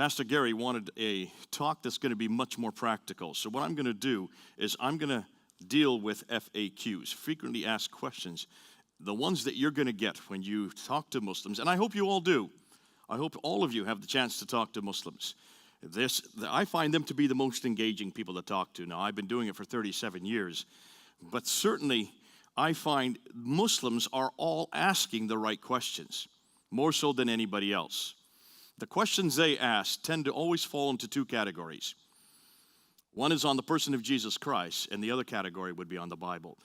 Pastor Gary wanted a talk that's going to be much more practical. So what I'm going to do is I'm going to deal with FAQs, frequently asked questions, the ones that you're going to get when you talk to Muslims, and I hope you all do. I hope all of you have the chance to talk to Muslims. I find them to be the most engaging people to talk to. Now, I've been doing it for 37 years, but certainly I find Muslims are all asking the right questions, more so than anybody else. The questions they ask tend to always fall into two categories. One is on the person of Jesus Christ, and the other category would be on the Bible.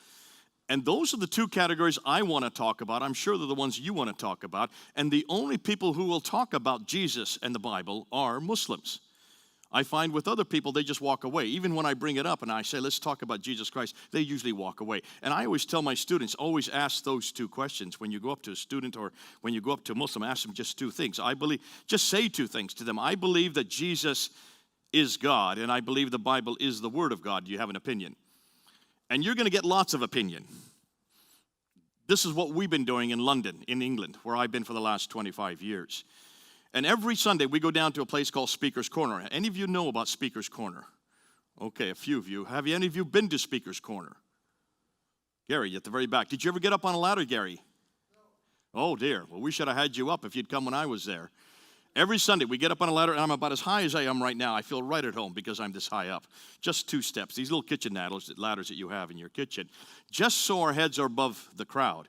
And those are the two categories I want to talk about. I'm sure they're the ones you want to talk about. And the only people who will talk about Jesus and the Bible are Muslims. I find with other people, they just walk away. Even when I bring it up and I say, let's talk about Jesus Christ, they usually walk away. And I always tell my students, always ask those two questions. When you go up to a student or when you go up to a Muslim, ask them just two things. Just say two things to them. I believe that Jesus is God, and I believe the Bible is the Word of God. Do you have an opinion? And you're going to get lots of opinion. This is what we've been doing in London, in England, where I've been for the last 25 years. And every Sunday, we go down to a place called Speaker's Corner. Any of you know about Speaker's Corner? Okay, a few of you. Have any of you been to Speaker's Corner? Gary, at the very back. Did you ever get up on a ladder, Gary? No. Oh, dear. Well, we should have had you up if you'd come when I was there. Every Sunday, we get up on a ladder, and I'm about as high as I am right now. I feel right at home because I'm this high up. Just 2 steps, these little kitchen ladders that you have in your kitchen, just so our heads are above the crowd.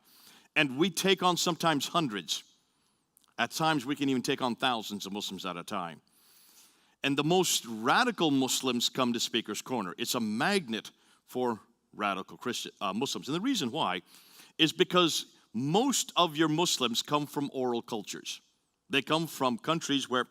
And we take on sometimes hundreds. At times, we can even take on thousands of Muslims at a time. And the most radical Muslims come to Speaker's Corner. It's a magnet for radical Muslims. And the reason why is because most of your Muslims come from oral cultures. They come from countries where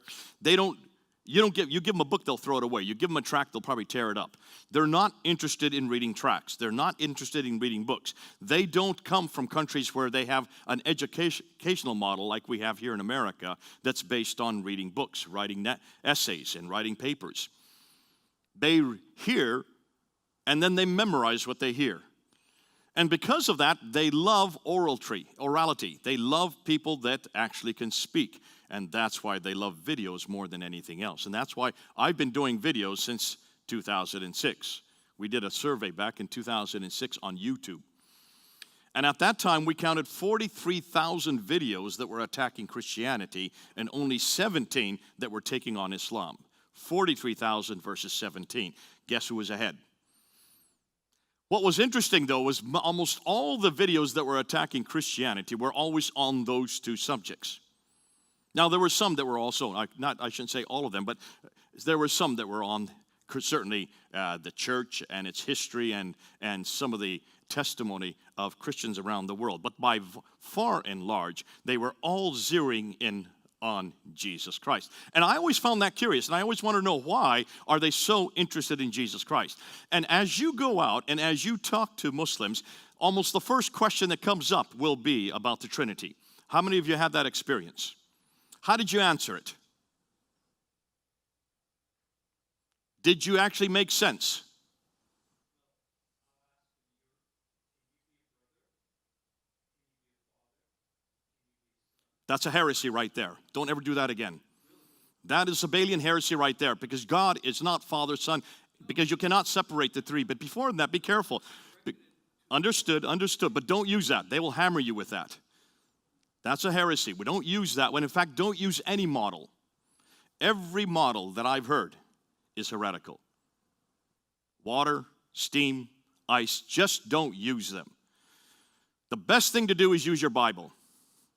you give them a book, they'll throw it away. You give them a tract, they'll probably tear it up. They're not interested in reading tracts. They're not interested in reading books. They don't come from countries where they have an educational model like we have here in America that's based on reading books, writing essays, and writing papers. They hear, and then they memorize what they hear. And because of that, they love orality. They love people that actually can speak. And that's why they love videos more than anything else. And that's why I've been doing videos since 2006. We did a survey back in 2006 on YouTube. And at that time, we counted 43,000 videos that were attacking Christianity and only 17 that were taking on Islam. 43,000 versus 17. Guess who was ahead? What was interesting, though, was almost all the videos that were attacking Christianity were always on those two subjects. Now, there were some that were also, I shouldn't say all of them, but there were some that were on certainly the church and its history and some of the testimony of Christians around the world. But by far and large, they were all zeroing in on Jesus Christ. And I always found that curious, and I always want to know, why are they so interested in Jesus Christ? And as you go out and as you talk to Muslims, almost the first question that comes up will be about the Trinity. How many of you had that experience? How did you answer it? Did you actually make sense? That's a heresy right there. Don't ever do that again. That is Sabellian heresy right there, because God is not Father, Son, because you cannot separate the three. But before that, be careful. Understood, but don't use that. They will hammer you with that. That's a heresy. We don't use that one. In fact, don't use any model. Every model that I've heard is heretical. Water, steam, ice, just don't use them. The best thing to do is use your Bible.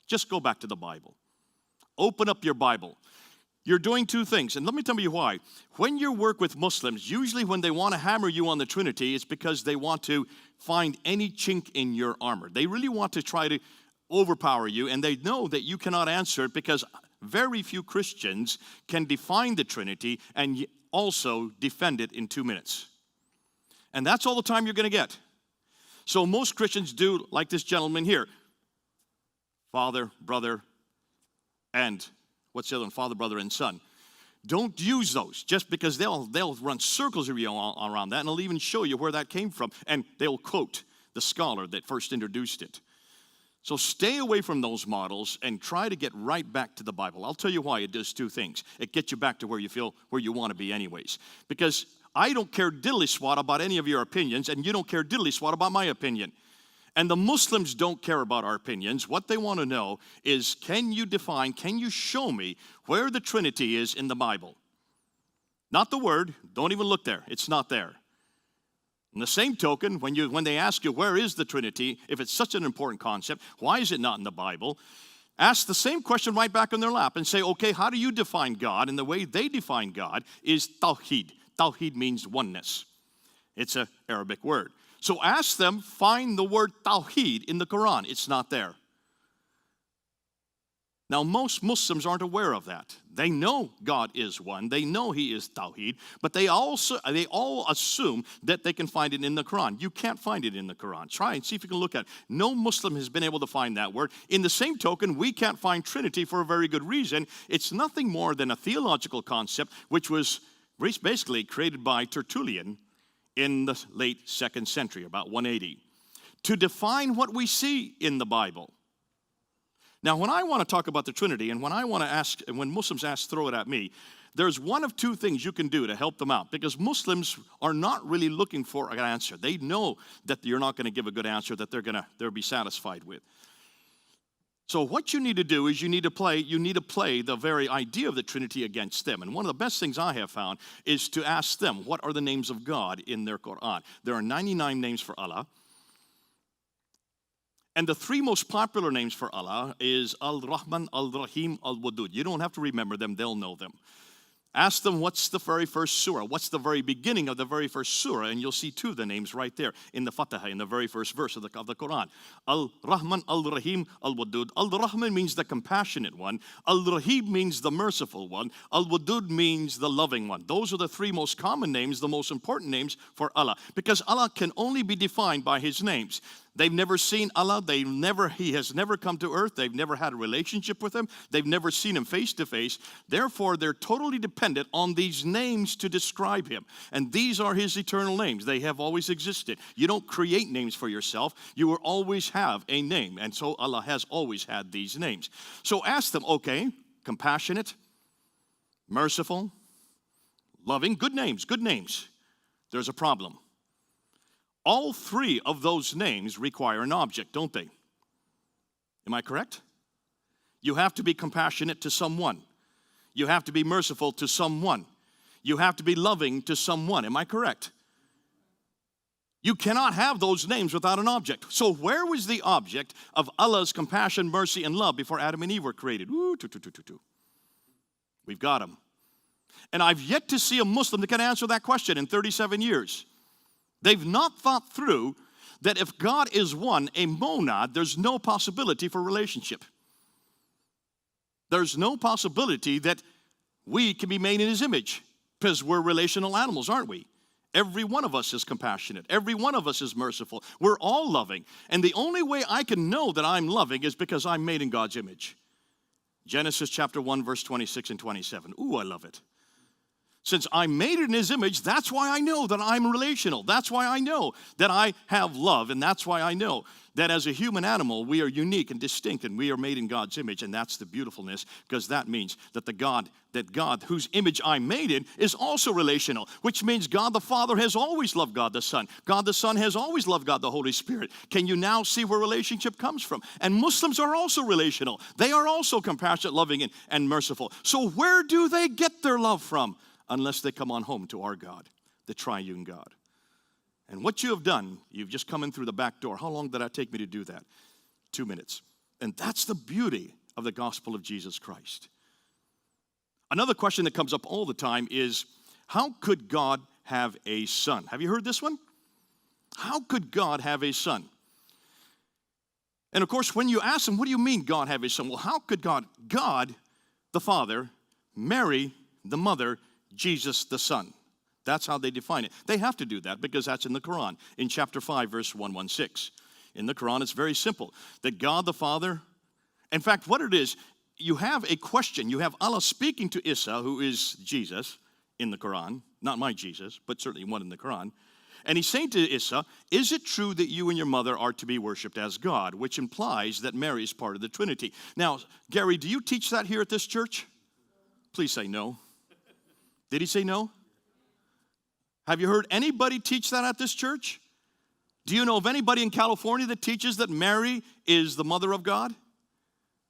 Just go back to the Bible. Open up your Bible. You're doing two things, and let me tell you why. When you work with Muslims, usually when they want to hammer you on the Trinity, it's because they want to find any chink in your armor. They really want to try to overpower you, and they know that you cannot answer it because very few Christians can define the Trinity and also defend it in 2 minutes. And that's all the time you're going to get. So most Christians do like this gentleman here. Father, brother, and what's the other one? Father, brother, and son. Don't use those just because they'll run circles around that, and they'll even show you where that came from, and they'll quote the scholar that first introduced it. So stay away from those models and try to get right back to the Bible. I'll tell you why. It does two things. It gets you back to where you want to be anyways. Because I don't care diddly swat about any of your opinions, and you don't care diddly swat about my opinion. And the Muslims don't care about our opinions. What they want to know is, can you show me where the Trinity is in the Bible? Not the word. Don't even look there. It's not there. In the same token, when they ask you, where is the Trinity, if it's such an important concept, why is it not in the Bible? Ask the same question right back in their lap and say, okay, how do you define God? And the way they define God is tawhid. Tawhid means oneness. It's an Arabic word. So ask them, find the word tawhid in the Quran. It's not there. Now, most Muslims aren't aware of that. They know God is one. They know He is Tawheed, but they all assume that they can find it in the Quran. You can't find it in the Quran. Try and see if you can look at it. No Muslim has been able to find that word. In the same token, we can't find Trinity for a very good reason. It's nothing more than a theological concept which was basically created by Tertullian in the late 2nd century, about 180, to define what we see in the Bible. Now, when I want to talk about the Trinity, and when I want to ask, and when Muslims throw it at me, there's one of two things you can do to help them out, because Muslims are not really looking for an answer. They know that you're not going to give a good answer that they'll be satisfied with. So what you need to do is you need to play the very idea of the Trinity against them. And one of the best things I have found is to ask them, what are the names of God in their Quran? There are 99 names for Allah. And the three most popular names for Allah is Al-Rahman, Al-Rahim, Al-Wadud. You don't have to remember them, they'll know them. Ask them, what's the very first surah? What's the very beginning of the very first surah? And you'll see two of the names right there in the Fatiha, in the very first verse of the Quran. Al-Rahman, Al-Rahim, Al-Wadud. Al-Rahman means the compassionate one. Al-Rahim means the merciful one. Al-Wadud means the loving one. Those are the three most common names, the most important names for Allah. Because Allah can only be defined by His names. They've never seen Allah. He has never come to earth. They've never had a relationship with Him. They've never seen Him face to face. Therefore, they're totally dependent on these names to describe Him. And these are His eternal names. They have always existed. You don't create names for yourself. You will always have a name. And so Allah has always had these names. So ask them, okay, compassionate, merciful, loving, good names, good names. There's a problem. All three of those names require an object, don't they? Am I correct? You have to be compassionate to someone. You have to be merciful to someone. You have to be loving to someone. Am I correct? You cannot have those names without an object. So where was the object of Allah's compassion, mercy, and love before Adam and Eve were created? We've got them. And I've yet to see a Muslim that can answer that question in 37 years. They've not thought through that if God is one, a monad, there's no possibility for relationship. There's no possibility that we can be made in His image, because we're relational animals, aren't we? Every one of us is compassionate. Every one of us is merciful. We're all loving. And the only way I can know that I'm loving is because I'm made in God's image. Genesis chapter 1, verse 26 and 27. Ooh, I love it. Since I'm made in His image, that's why I know that I'm relational. That's why I know that I have love. And that's why I know that as a human animal, we are unique and distinct, and we are made in God's image. And that's the beautifulness, because that means that God whose image I'm made in is also relational, which means God the Father has always loved God the Son. God the Son has always loved God the Holy Spirit. Can you now see where relationship comes from? And Muslims are also relational. They are also compassionate, loving, and merciful. So where do they get their love from? Unless they come on home to our God, the triune God. And what you have done, you've just come in through the back door. How long did it take me to do that? 2 minutes. And that's the beauty of the gospel of Jesus Christ. Another question that comes up all the time is, how could God have a son? Have you heard this one? How could God have a son? And of course, when you ask them, what do you mean God have a son? Well, how could God the Father, marry the mother, Jesus the Son? That's how they define it. They have to do that because that's in the Quran, in chapter 5, verse 116. In the Quran, it's very simple. That God the Father, in fact, what it is, you have a question. You have Allah speaking to Isa, who is Jesus, in the Quran. Not my Jesus, but certainly one in the Quran. And he's saying to Issa, is it true that you and your mother are to be worshipped as God? Which implies that Mary is part of the Trinity. Now, Gary, do you teach that here at this church? Please say no. Did he say no? Have you heard anybody teach that at this church? Do you know of anybody in California that teaches that Mary is the mother of God?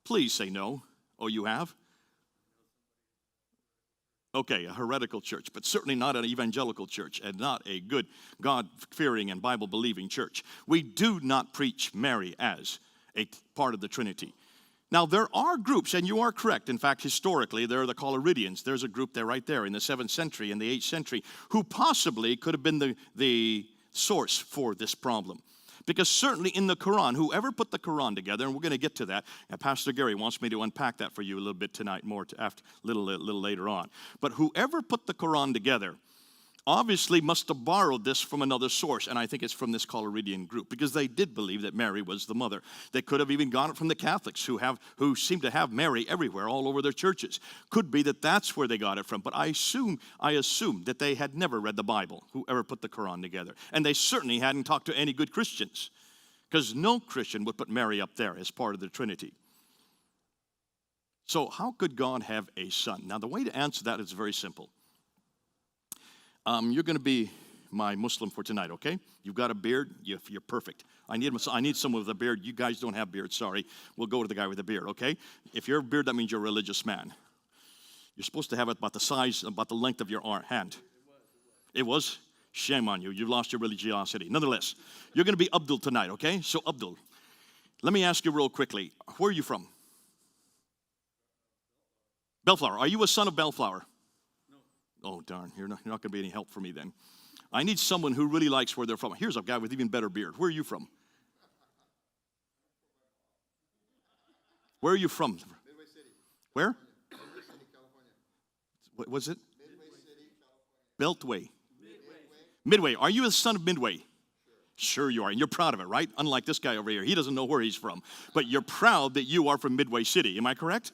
Please say no. Oh, you have? Okay, a heretical church, but certainly not an evangelical church and not a good God-fearing and Bible-believing church. We do not preach Mary as a part of the Trinity. Now, there are groups, and you are correct. In fact, historically, there are the Collyridians. There's a group there right there in the 7th century and the 8th century who possibly could have been the source for this problem. Because certainly in the Quran, whoever put the Quran together, and we're going to get to that, and Pastor Gary wants me to unpack that for you a little bit tonight, more after, little later on. But whoever put the Quran together obviously must have borrowed this from another source, and I think it's from this Collyridian group, because they did believe that Mary was the mother. They could have even got it from the Catholics, who seem to have Mary everywhere, all over their churches. Could be that that's where they got it from, but I assume that they had never read the Bible, whoever put the Quran together. And they certainly hadn't talked to any good Christians, because no Christian would put Mary up there as part of the Trinity. So how could God have a son? Now, the way to answer that is very simple. You're going to be my Muslim for tonight, okay? You've got a beard. You're perfect. I need someone with a beard. You guys don't have beards, sorry. We'll go to the guy with the beard, okay? If you're a beard, that means you're a religious man. You're supposed to have it about the size, about the length of your hand. It was? Shame on you. You've lost your religiosity. Nonetheless, you're going to be Abdul tonight, okay? So, Abdul, let me ask you real quickly. Where are you from? Bellflower. Are you a son of Bellflower? Oh, darn, you're not going to be any help for me then. I need someone who really likes where they're from. Here's a guy with even better beard. Where are you from? Where are you from? Midway City. Where? Midway City, California. What was it? Midway City, California. Beltway. Midway. Are you a son of Midway? Sure you are, and you're proud of it, right? Unlike this guy over here. He doesn't know where he's from. But you're proud that you are from Midway City. Am I correct?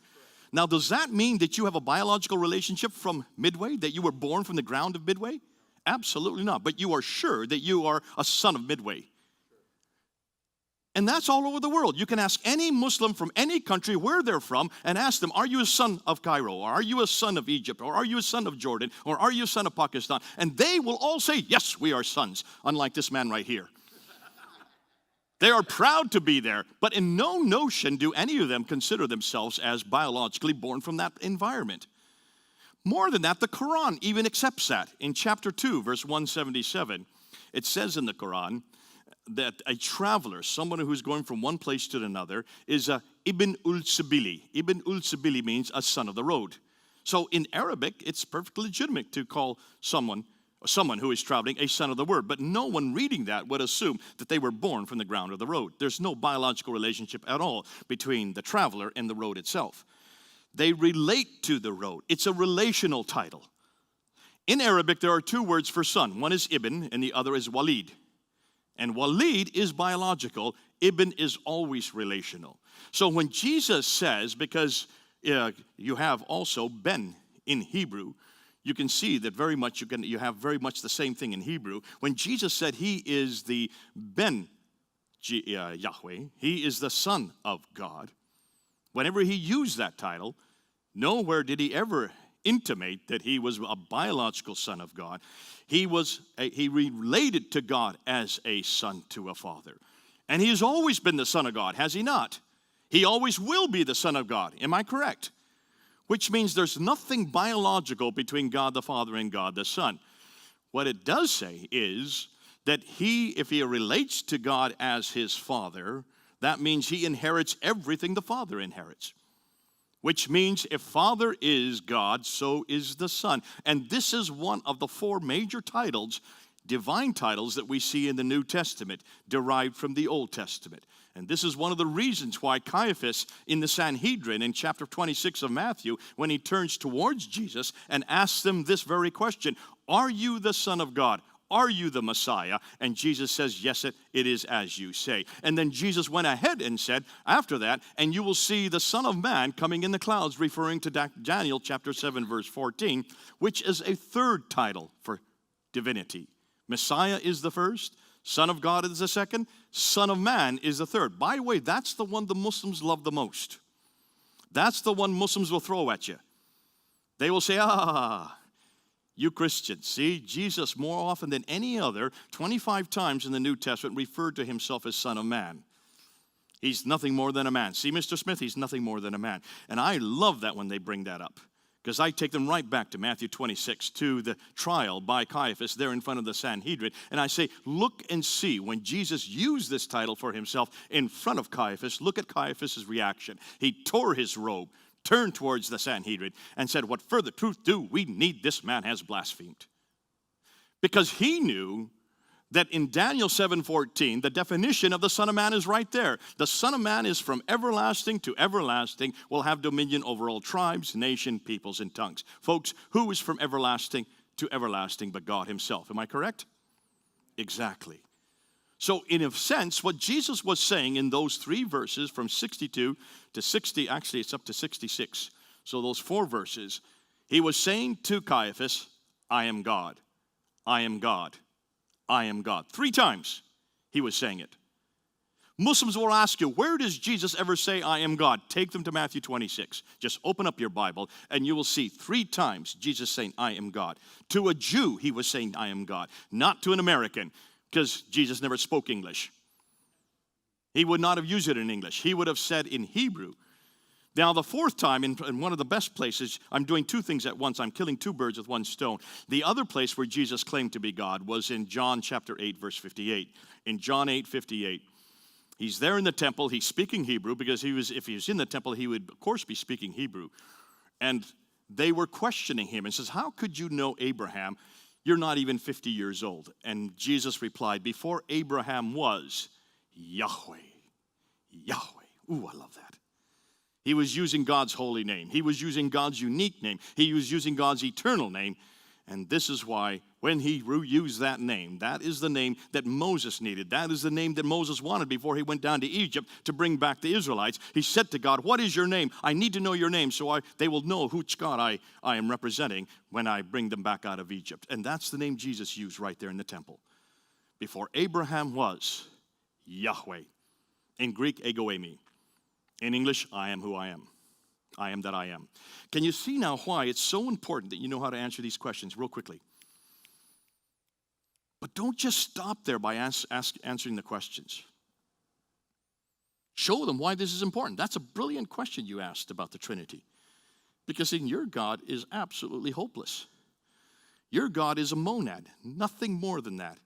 Now, does that mean that you have a biological relationship from Midway, that you were born from the ground of Midway? Absolutely not. But you are sure that you are a son of Midway. And that's all over the world. You can ask any Muslim from any country where they're from and ask them, are you a son of Cairo? Or are you a son of Egypt? Or are you a son of Jordan? Or are you a son of Pakistan? And they will all say, yes, we are sons, unlike this man right here. They are proud to be there, but in no notion do any of them consider themselves as biologically born from that environment. More than that, the Quran even accepts that. In chapter 2, verse 177, it says in the Quran that a traveler, someone who's going from one place to another, is a Ibn ul-Sabili. Ibn ul-Sabili means a son of the road. So in Arabic, it's perfectly legitimate to call someone who is traveling a son of the word. But no one reading that would assume that they were born from the ground of the road. There's no biological relationship at all between the traveler and the road itself. They relate to the road. It's a relational title. In Arabic, there are two words for son. One is ibn and the other is walid. And walid is biological. Ibn is always relational. So when Jesus says, because you have also ben in Hebrew, you can see that you have very much the same thing in Hebrew. When Jesus said he is the Ben Yahweh, he is the Son of God, whenever he used that title, nowhere did he ever intimate that he was a biological son of God. He related to God as a son to a father. And he has always been the Son of God, has he not? He always will be the Son of God. Am I correct? Which means there's nothing biological between God the Father and God the Son. What it does say is that if he relates to God as his Father, that means he inherits everything the Father inherits. Which means if Father is God, so is the Son. And this is one of the four major titles, divine titles, that we see in the New Testament, derived from the Old Testament. And this is one of the reasons why Caiaphas in the Sanhedrin in chapter 26 of Matthew, when he turns towards Jesus and asks him this very question, are you the Son of God? Are you the Messiah? And Jesus says, yes, it is as you say. And then Jesus went ahead and said, after that, and you will see the Son of Man coming in the clouds, referring to Daniel chapter 7, verse 14, which is a third title for divinity. Messiah is the first, Son of God is the second, Son of Man is the third. By the way, that's the one the Muslims love the most. That's the one Muslims will throw at you. They will say, you Christians, see, Jesus more often than any other, 25 times in the New Testament, referred to himself as Son of Man. He's nothing more than a man. See, Mr. Smith, he's nothing more than a man. And I love that when they bring that up, because I take them right back to Matthew 26, to the trial by Caiaphas there in front of the Sanhedrin. And I say, look and see, when Jesus used this title for himself in front of Caiaphas, look at Caiaphas' reaction. He tore his robe, turned towards the Sanhedrin, and said, what further truth do we need? This man has blasphemed. Because he knew that in Daniel 7:14, the definition of the Son of Man is right there. The Son of Man is from everlasting to everlasting, will have dominion over all tribes, nation, peoples, and tongues. Folks, who is from everlasting to everlasting but God himself? Am I correct? Exactly. So in a sense, what Jesus was saying in those 3 verses from 62 to 60, actually it's up to 66, so those 4 verses, he was saying to Caiaphas, I am God, I am God, I am God. 3 times he was saying it. Muslims will ask you, where does Jesus ever say, I am God? Take them to Matthew 26. Just open up your Bible and you will see 3 times Jesus saying, I am God. To a Jew, he was saying, I am God. Not to an American, because Jesus never spoke English. He would not have used it in English. He would have said in Hebrew. Now, the 4th time, in one of the best places, I'm doing 2 things at once. I'm killing 2 birds with 1 stone. The other place where Jesus claimed to be God was in John chapter 8, verse 58. In John 8:58, he's there in the temple. He's speaking Hebrew because if he was in the temple, he would, of course, be speaking Hebrew. And they were questioning him and says, how could you know Abraham? You're not even 50 years old. And Jesus replied, before Abraham was, Yahweh. Yahweh. Ooh, I love that. He was using God's holy name. He was using God's unique name. He was using God's eternal name. And this is why when he used that name, that is the name that Moses needed. That is the name that Moses wanted before he went down to Egypt to bring back the Israelites. He said to God, what is your name? I need to know your name so they will know which God I am representing when I bring them back out of Egypt. And that's the name Jesus used right there in the temple. Before Abraham was, Yahweh. In Greek, egoemi. In English, I am who I am. I am that I am. Can you see now why it's so important that you know how to answer these questions real quickly? But don't just stop there by answering the questions. Show them why this is important. That's a brilliant question you asked about the Trinity. Because in your God is absolutely hopeless. Your God is a monad, nothing more than that.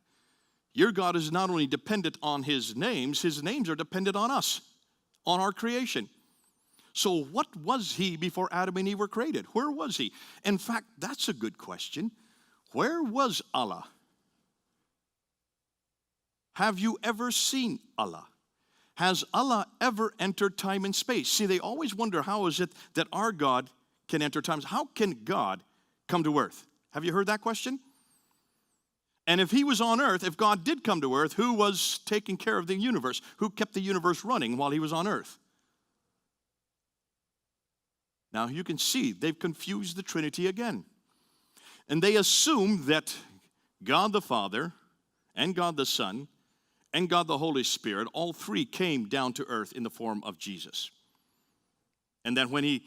Your God is not only dependent on his names are dependent on us, on our creation. So what was he before Adam and Eve were created? Where was he? In fact, that's a good question. Where was Allah? Have you ever seen Allah? Has Allah ever entered time and space? See, they always wonder, how is it that our God can enter time? How can God come to earth? Have you heard that question? And if he was on earth, if God did come to earth, who was taking care of the universe? Who kept the universe running while he was on earth? Now you can see they've confused the Trinity again. And they assume that God the Father and God the Son and God the Holy Spirit, all 3 came down to earth in the form of Jesus. And then when he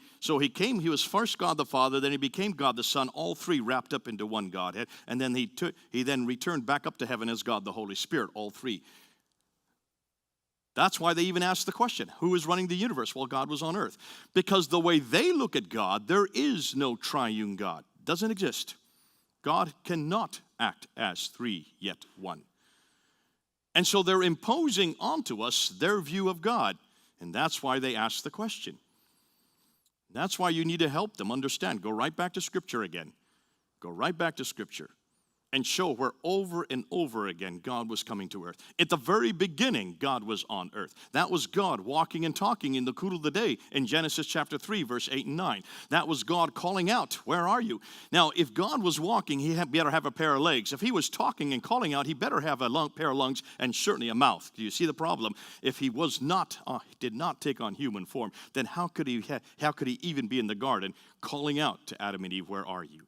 came, he was first God the Father, then he became God the Son, all 3 wrapped up into one Godhead. And then he then returned back up to heaven as God the Holy Spirit, all 3. That's why they even asked the question, who is running the universe while God was on earth? Because the way they look at God, there is no triune God. Doesn't exist. God cannot act as 3 yet 1. And so they're imposing onto us their view of God. And that's why they ask the question. That's why you need to help them understand. Go right back to Scripture again. Go right back to Scripture and show where over and over again God was coming to earth. At the very beginning, God was on earth. That was God walking and talking in the cool of the day in Genesis chapter 3, verse 8 and 9. That was God calling out, where are you? Now, if God was walking, he better have a pair of legs. If he was talking and calling out, he better have a pair of lungs and certainly a mouth. Do you see the problem? If he was not, did not take on human form, then how could he even be in the garden calling out to Adam and Eve, where are you?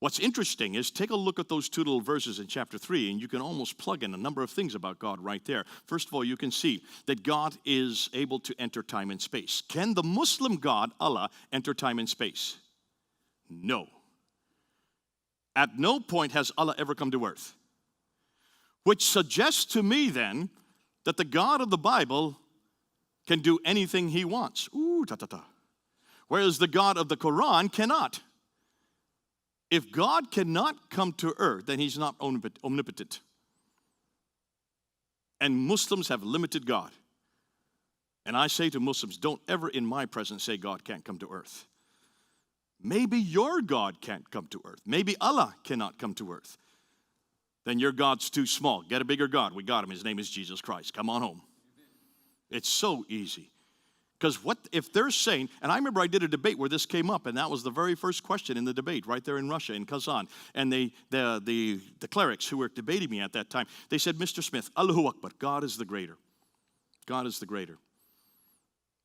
What's interesting is take a look at those two little verses in chapter 3, and you can almost plug in a number of things about God right there. First of all, you can see that God is able to enter time and space. Can the Muslim God, Allah, enter time and space? No. At no point has Allah ever come to earth. Which suggests to me then that the God of the Bible can do anything he wants. Ooh, ta ta ta. Whereas the God of the Quran cannot. If God cannot come to earth, then he's not omnipotent. And Muslims have limited God. And I say to Muslims, don't ever in my presence say God can't come to earth. Maybe your God can't come to earth. Maybe Allah cannot come to earth. Then your God's too small. Get a bigger God. We got him. His name is Jesus Christ. Come on home. It's so easy. Because what if they're saying, and I remember I did a debate where this came up, and that was the very first question in the debate right there in Russia, in Kazan. And the clerics who were debating me at that time, they said, Mr. Smith, Allahu Akbar, God is the greater. God is the greater.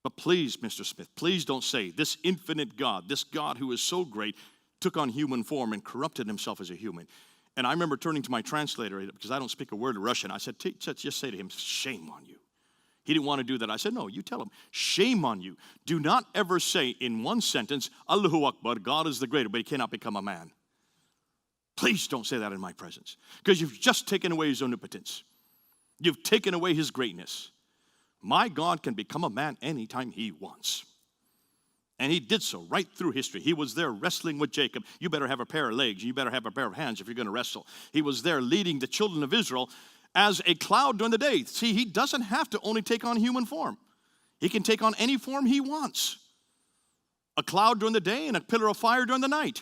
But please, Mr. Smith, please don't say this infinite God, this God who is so great, took on human form and corrupted himself as a human. And I remember turning to my translator, because I don't speak a word of Russian. I said, just say to him, shame on you. He didn't want to do that. I said, no, you tell him, shame on you. Do not ever say in one sentence, Allahu Akbar, God is the greater, but he cannot become a man. Please don't say that in my presence, because you've just taken away his omnipotence. You've taken away his greatness. My God can become a man anytime he wants. And he did so right through history. He was there wrestling with Jacob. You better have a pair of legs. You better have a pair of hands if you're going to wrestle. He was there leading the children of Israel as a cloud during the day. See, he doesn't have to only take on human form. He can take on any form he wants. A cloud during the day and a pillar of fire during the night.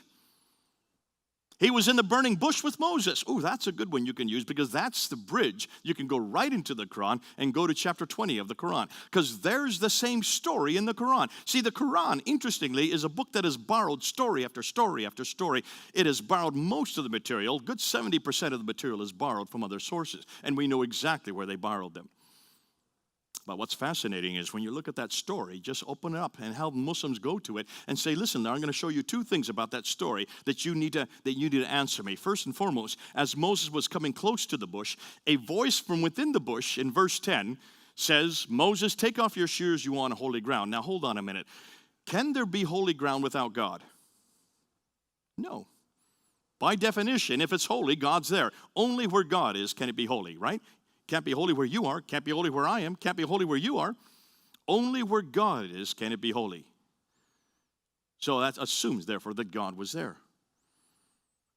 He was in the burning bush with Moses. Oh, that's a good one you can use, because that's the bridge. You can go right into the Quran and go to chapter 20 of the Quran, because there's the same story in the Quran. See, the Quran, interestingly, is a book that has borrowed story after story after story. It has borrowed most of the material. Good 70% of the material is borrowed from other sources, and we know exactly where they borrowed them. But what's fascinating is when you look at that story, just open it up and how Muslims go to it and say, listen, now I'm going to show you two things about that story that you need to answer me. First and foremost, as Moses was coming close to the bush, a voice from within the bush in verse 10 says, Moses, take off your shoes, you on holy ground. Now hold on a minute. Can there be holy ground without God? No. By definition, if it's holy, God's there. Only where God is can it be holy, right? Can't be holy where you are. Can't be holy where I am. Can't be holy where you are. Only where God is can it be holy. So that assumes, therefore, that God was there.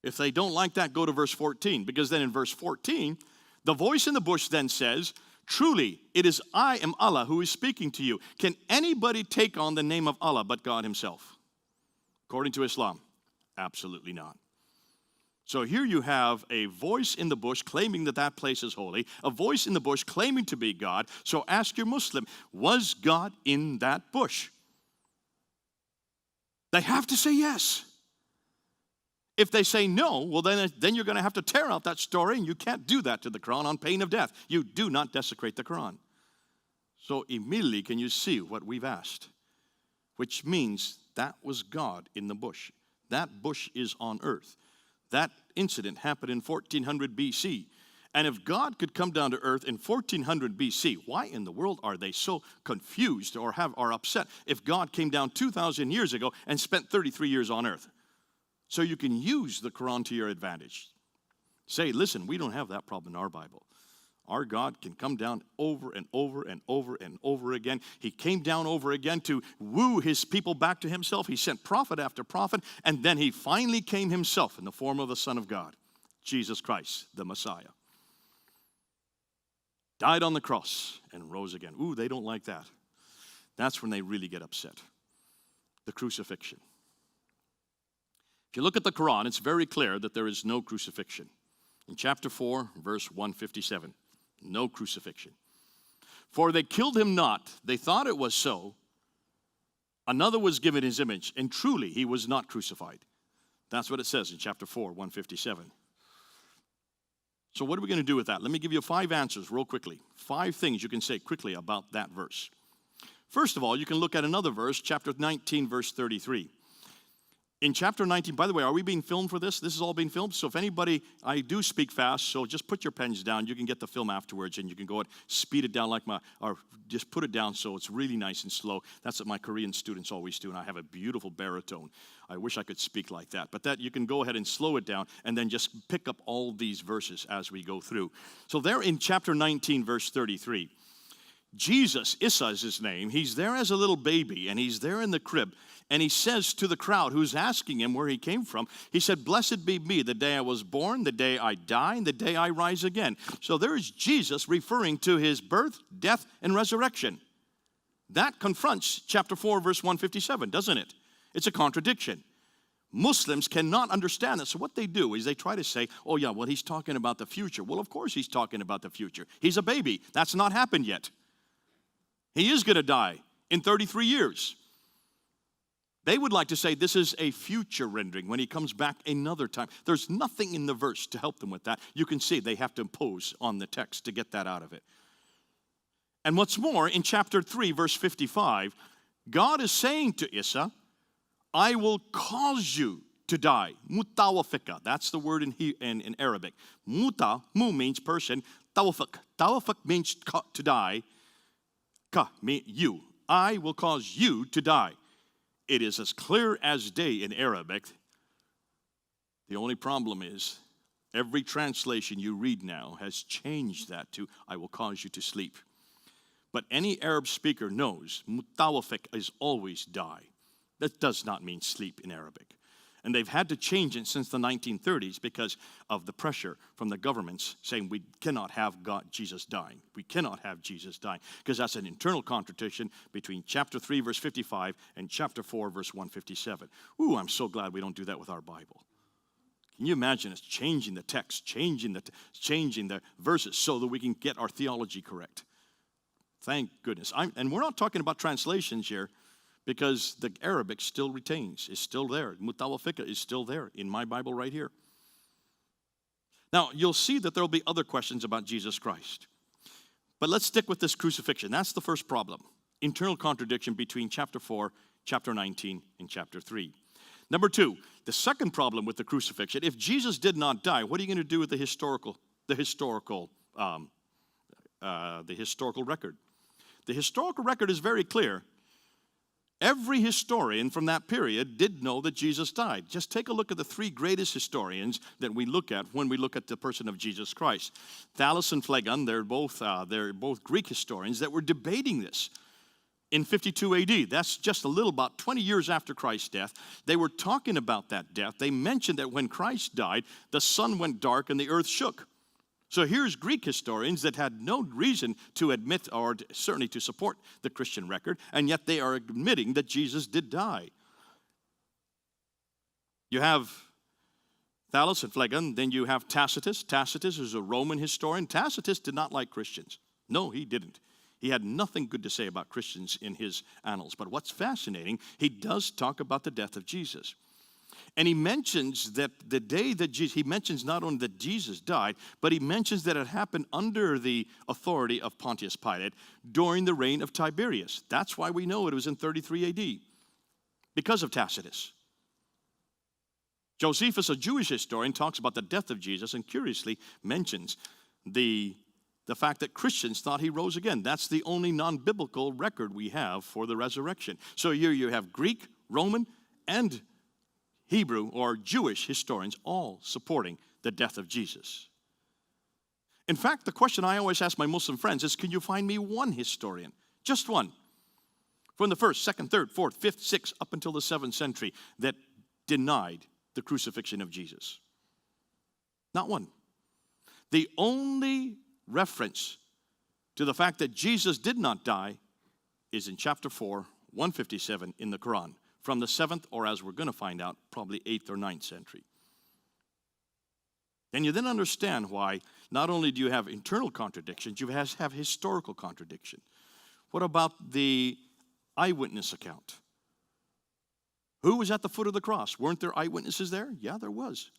If they don't like that, go to verse 14. Because then in verse 14, the voice in the bush then says, truly, it is I am Allah who is speaking to you. Can anybody take on the name of Allah but God himself? According to Islam, absolutely not. So here you have a voice in the bush claiming that that place is holy, a voice in the bush claiming to be God. So ask your Muslim, was God in that bush? They have to say yes. If they say no, well, then you're going to have to tear out that story, and you can't do that to the Quran on pain of death. You do not desecrate the Quran. So immediately, can you see what we've asked? Which means that was God in the bush. That bush is on earth. That incident happened in 1400 BC. And if God could come down to earth in 1400 BC, why in the world are they so confused or are upset if God came down 2,000 years ago and spent 33 years on earth? So you can use the Quran to your advantage. Say, listen, we don't have that problem in our Bible. Our God can come down over and over and over and over again. He came down over again to woo his people back to himself. He sent prophet after prophet, and then he finally came himself in the form of the Son of God, Jesus Christ, the Messiah. Died on the cross and rose again. Ooh, they don't like that. That's when they really get upset. The crucifixion. If you look at the Quran, it's very clear that there is no crucifixion. In chapter 4, verse 157. No crucifixion. For they killed him not. They thought it was so. Another was given his image, and truly he was not crucified. That's what it says in chapter 4, 157. So what are we going to do with that? Let me give you 5 answers real quickly. 5 things you can say quickly about that verse. First of all, you can look at another verse, chapter 19, verse 33. In chapter 19, by the way, are we being filmed for this? This is all being filmed. So if anybody, I do speak fast, so just put your pens down. You can get the film afterwards, and you can go and speed it down or just put it down so it's really nice and slow. That's what my Korean students always do, and I have a beautiful baritone. I wish I could speak like that. But that you can go ahead and slow it down and then just pick up all these verses as we go through. So there in chapter 19, verse 33, Jesus, Issa is his name, he's there as a little baby, and he's there in the crib. And he says to the crowd who's asking him where he came from, he said, "Blessed be me, the day I was born, the day I die, and the day I rise again." So there is Jesus referring to his birth, death, and resurrection. That confronts chapter 4, verse 157, doesn't it? It's a contradiction. Muslims cannot understand that. So what they do is they try to say, oh yeah, well, he's talking about the future. Well, of course he's talking about the future. He's a baby. That's not happened yet. He is going to die in 33 years. They would like to say this is a future rendering when he comes back another time. There's nothing in the verse to help them with that. You can see they have to impose on the text to get that out of it. And what's more, in chapter 3, verse 55, God is saying to Issa, "I will cause you to die." Mutawafika, that's the word in Arabic. Muta, mu means person, tawafik. Tawafik means to die. Ka, means you. I will cause you to die. It is as clear as day in Arabic. The only problem is every translation you read now has changed that to, "I will cause you to sleep." But any Arab speaker knows mutawafik is always die. That does not mean sleep in Arabic. And they've had to change it since the 1930s because of the pressure from the governments saying we cannot have Jesus dying. We cannot have Jesus dying because that's an internal contradiction between chapter 3, verse 55 and chapter 4, verse 157. Ooh, I'm so glad we don't do that with our Bible. Can you imagine us changing the text, changing the verses so that we can get our theology correct? Thank goodness. And we're not talking about translations here, because the Arabic still retains, is still there. Mutawafika is still there in my Bible right here. Now, you'll see that there will be other questions about Jesus Christ. But let's stick with this crucifixion. That's the first problem. Internal contradiction between chapter 4, chapter 19, and chapter 3. Number 2, the second problem with the crucifixion. If Jesus did not die, what are you going to do with the historical record? The historical record is very clear. Every historian from that period did know that Jesus died. Just take a look at the 3 greatest historians that we look at when we look at the person of Jesus Christ. Thales and Phlegon, they're both Greek historians that were debating this in 52 AD. That's just about 20 years after Christ's death. They were talking about that death. They mentioned that when Christ died, the sun went dark and the earth shook. So here's Greek historians that had no reason to admit or certainly to support the Christian record, and yet they are admitting that Jesus did die. You have Thales and Phlegon, then you have Tacitus. Tacitus is a Roman historian. Tacitus did not like Christians. No, he didn't. He had nothing good to say about Christians in his annals. But what's fascinating, he does talk about the death of Jesus. And he mentions that the day that he mentions not only that Jesus died, but he mentions that it happened under the authority of Pontius Pilate during the reign of Tiberius. That's why we know it was in 33 AD, because of Tacitus. Josephus, a Jewish historian, talks about the death of Jesus and curiously mentions the fact that Christians thought he rose again. That's the only non-biblical record we have for the resurrection. So here you have Greek, Roman, and Hebrew or Jewish historians all supporting the death of Jesus. In fact, the question I always ask my Muslim friends is, can you find me one historian, just one, from the 1st, 2nd, 3rd, 4th, 5th, 6th, up until the 7th century that denied the crucifixion of Jesus? Not one. The only reference to the fact that Jesus did not die is in chapter 4, 157 in the Quran, from the 7th, or as we're going to find out, probably 8th or 9th century. And you then understand why not only do you have internal contradictions, you have historical contradiction. What about the eyewitness account? Who was at the foot of the cross? Weren't there eyewitnesses there? Yeah, there was.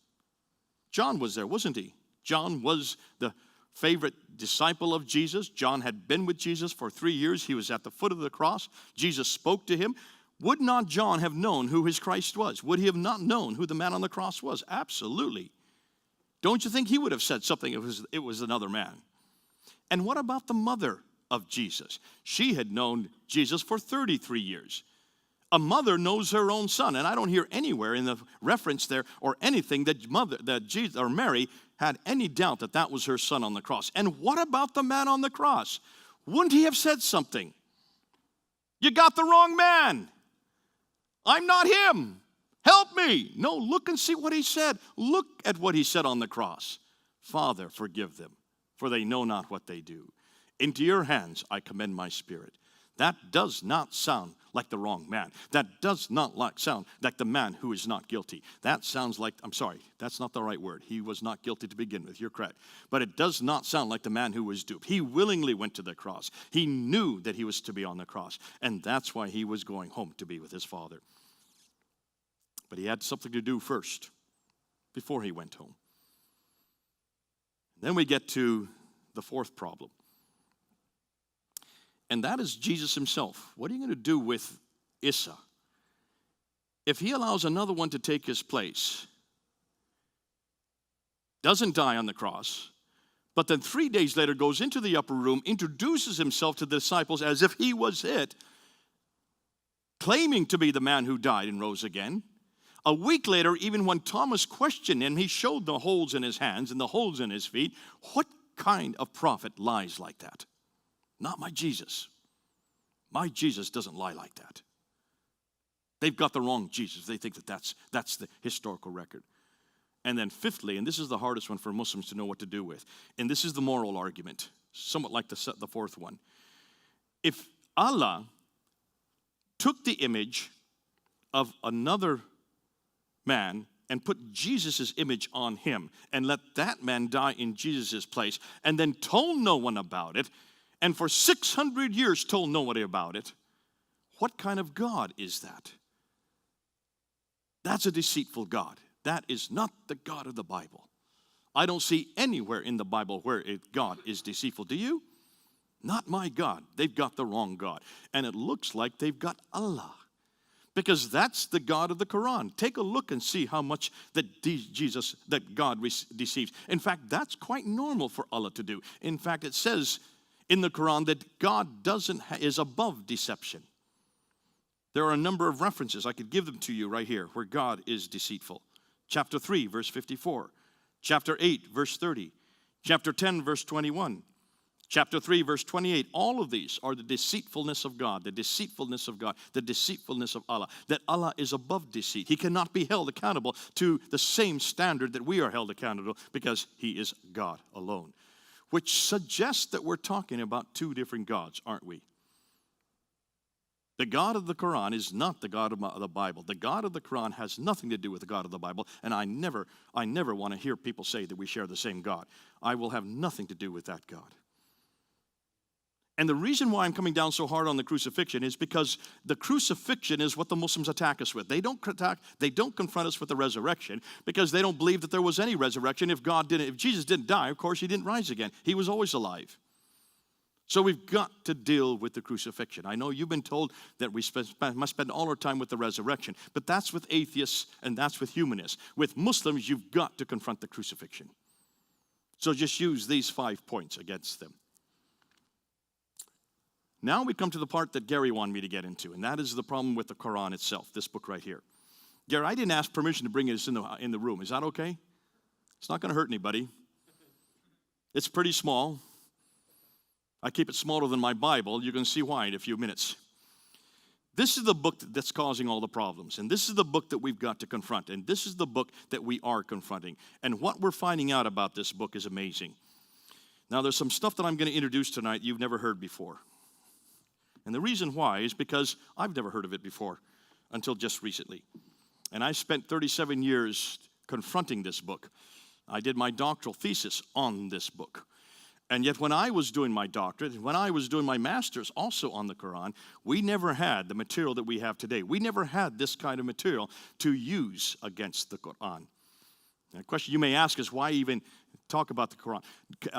John was there, wasn't he? John was the favorite disciple of Jesus. John had been with Jesus for 3 years. He was at the foot of the cross. Jesus spoke to him. Would not John have known who his Christ was? Would he have not known who the man on the cross was? Absolutely. Don't you think he would have said something if it was another man? And what about the mother of Jesus? She had known Jesus for 33 years. A mother knows her own son, and I don't hear anywhere in the reference there or anything that Jesus or Mary had any doubt that that was her son on the cross. And what about the man on the cross? Wouldn't he have said something? You got the wrong man. I'm not him. Help me. No, look and see what he said. Look at what he said on the cross. Father, forgive them, for they know not what they do. Into your hands I commend my spirit. That does not sound like the wrong man. That does not sound like the man who is not guilty. That sounds like, I'm sorry, that's not the right word. He was not guilty to begin with. You're correct. But it does not sound like the man who was duped. He willingly went to the cross. He knew that he was to be on the cross. And that's why he was going home to be with his Father. But he had something to do first before he went home. Then we get to the fourth problem. And that is Jesus himself. What are you going to do with Issa? If he allows another one to take his place, doesn't die on the cross, but then 3 days later goes into the upper room, introduces himself to the disciples as if he was it, claiming to be the man who died and rose again. A week later, even when Thomas questioned him, he showed the holes in his hands and the holes in his feet. What kind of prophet lies like that? Not my Jesus. My Jesus doesn't lie like that. They've got the wrong Jesus. They think that that's the historical record. And then fifthly, and this is the hardest one for Muslims to know what to do with, and this is the moral argument, somewhat like the fourth one. If Allah took the image of another man and put Jesus' image on him and let that man die in Jesus' place and then told no one about it, and for 600 years told nobody about it, what kind of God is that? That's a deceitful God. That is not the God of the Bible. I don't see anywhere in the Bible where God is deceitful. Do you? Not my God. They've got the wrong God. And it looks like they've got Allah, because that's the God of the Quran. Take a look and see how much that God deceives. In fact, that's quite normal for Allah to do. In fact, it says in the Quran that God is above deception. There are a number of references. I could give them to you right here where God is deceitful. Chapter 3, verse 54. Chapter 8, verse 30. Chapter 10, verse 21. Chapter 3, verse 28. All of these are the deceitfulness of God, the deceitfulness of God, the deceitfulness of Allah. That Allah is above deceit. He cannot be held accountable to the same standard that we are held accountable, because he is God alone. Which suggests that we're talking about two different gods, aren't we? The God of the Quran is not the God of the Bible. The God of the Quran has nothing to do with the God of the Bible, and I never want to hear people say that we share the same God. I will have nothing to do with that God. And the reason why I'm coming down so hard on the crucifixion is because the crucifixion is what the Muslims attack us with. They don't confront us with the resurrection, because they don't believe that there was any resurrection. If Jesus didn't die, of course he didn't rise again. He was always alive. So we've got to deal with the crucifixion. I know you've been told that we must spend all our time with the resurrection, but that's with atheists and that's with humanists. With Muslims, you've got to confront the crucifixion. So just use these 5 points against them. Now we come to the part that Gary wanted me to get into, and that is the problem with the Quran itself, this book right here. Gary, I didn't ask permission to bring this in the room. Is that okay? It's not going to hurt anybody. It's pretty small. I keep it smaller than my Bible. You're going to see why in a few minutes. This is the book that's causing all the problems, and this is the book that we've got to confront, and this is the book that we are confronting. And what we're finding out about this book is amazing. Now, there's some stuff that I'm going to introduce tonight you've never heard before. And the reason why is because I've never heard of it before until just recently. And I spent 37 years confronting this book. I did my doctoral thesis on this book. And yet when I was doing my doctorate, when I was doing my master's also on the Quran, we never had the material that we have today. We never had this kind of material to use against the Quran. And a question you may ask is, why even talk about the Quran?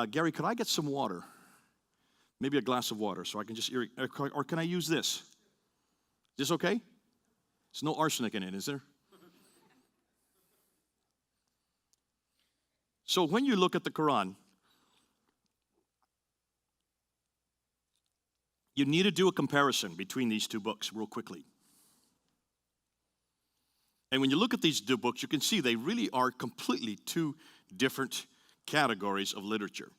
Gary, could I get some water? Maybe a glass of water so I can just, or can I use this? Is this okay? There's no arsenic in it, is there? So when you look at the Quran, you need to do a comparison between these two books real quickly. And when you look at these two books, you can see they really are completely two different categories of literature.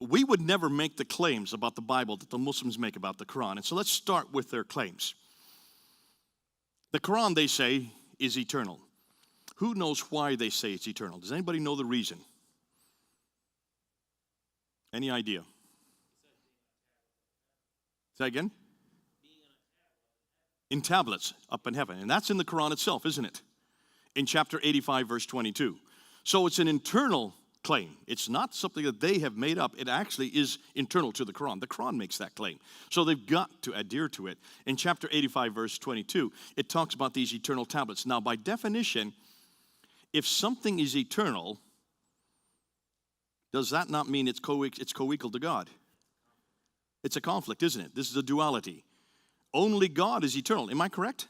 We would never make the claims about the Bible that the Muslims make about the Quran. And so let's start with their claims. The Quran, they say, is eternal. Who knows why they say it's eternal? Does anybody know the reason? Any idea? Say again? In tablets up in heaven. And that's in the Quran itself, isn't it? In chapter 85, verse 22. So it's an internal claim. It's not something that they have made up. It actually is internal to the Quran. The Quran makes that claim. So they've got to adhere to it. In chapter 85, verse 22, it talks about these eternal tablets. Now, by definition, if something is eternal, does that not mean it's co-equal to God? It's a conflict, isn't it? This is a duality. Only God is eternal. Am I correct?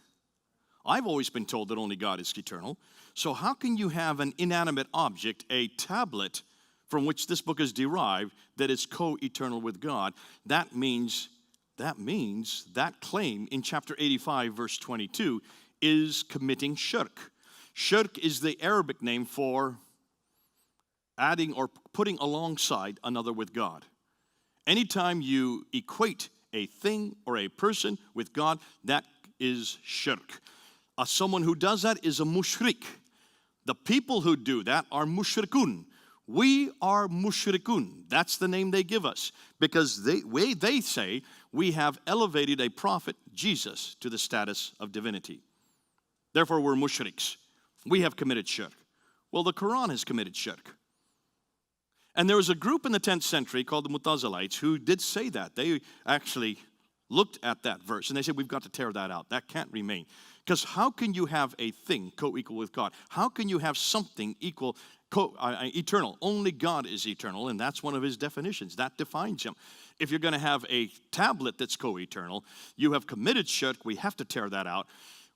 I've always been told that only God is eternal. So how can you have an inanimate object, a tablet, from which this book is derived, that is co-eternal with God? That means that claim in chapter 85, verse 22, is committing shirk. Shirk is the Arabic name for adding or putting alongside another with God. Anytime you equate a thing or a person with God, that is shirk. Someone who does that is a mushrik. The people who do that are mushrikun. We are mushrikun. That's the name they give us. Because they say we have elevated a prophet, Jesus, to the status of divinity. Therefore, we're mushriks. We have committed shirk. Well, the Quran has committed shirk. And there was a group in the 10th century called the Mu'tazilites who did say that. They actually looked at that verse and they said, we've got to tear that out. That can't remain. Because how can you have a thing co-equal with God? How can you have something equal, eternal? Only God is eternal, and that's one of his definitions. That defines him. If you're going to have a tablet that's co-eternal, you have committed shirk. We have to tear that out.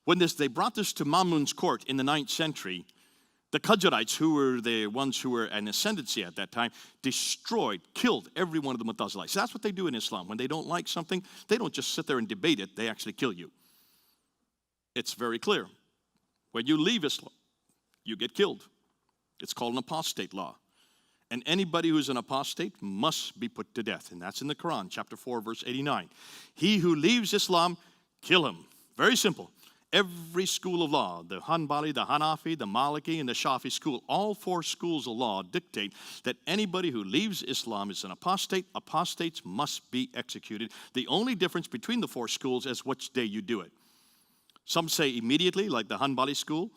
When they brought this to Mamun's court in the 9th century, the Qadarites, who were the ones who were an ascendancy at that time, killed every one of the Mu'tazilites. That's what they do in Islam. When they don't like something, they don't just sit there and debate it. They actually kill you. It's very clear. When you leave Islam, you get killed. It's called an apostate law. And anybody who's an apostate must be put to death. And that's in the Quran, chapter 4, verse 89. He who leaves Islam, kill him. Very simple. Every school of law, the Hanbali, the Hanafi, the Maliki, and the Shafi school, all four schools of law dictate that anybody who leaves Islam is an apostate. Apostates must be executed. The only difference between the four schools is which day you do it. Some say immediately, like the Hanbali school.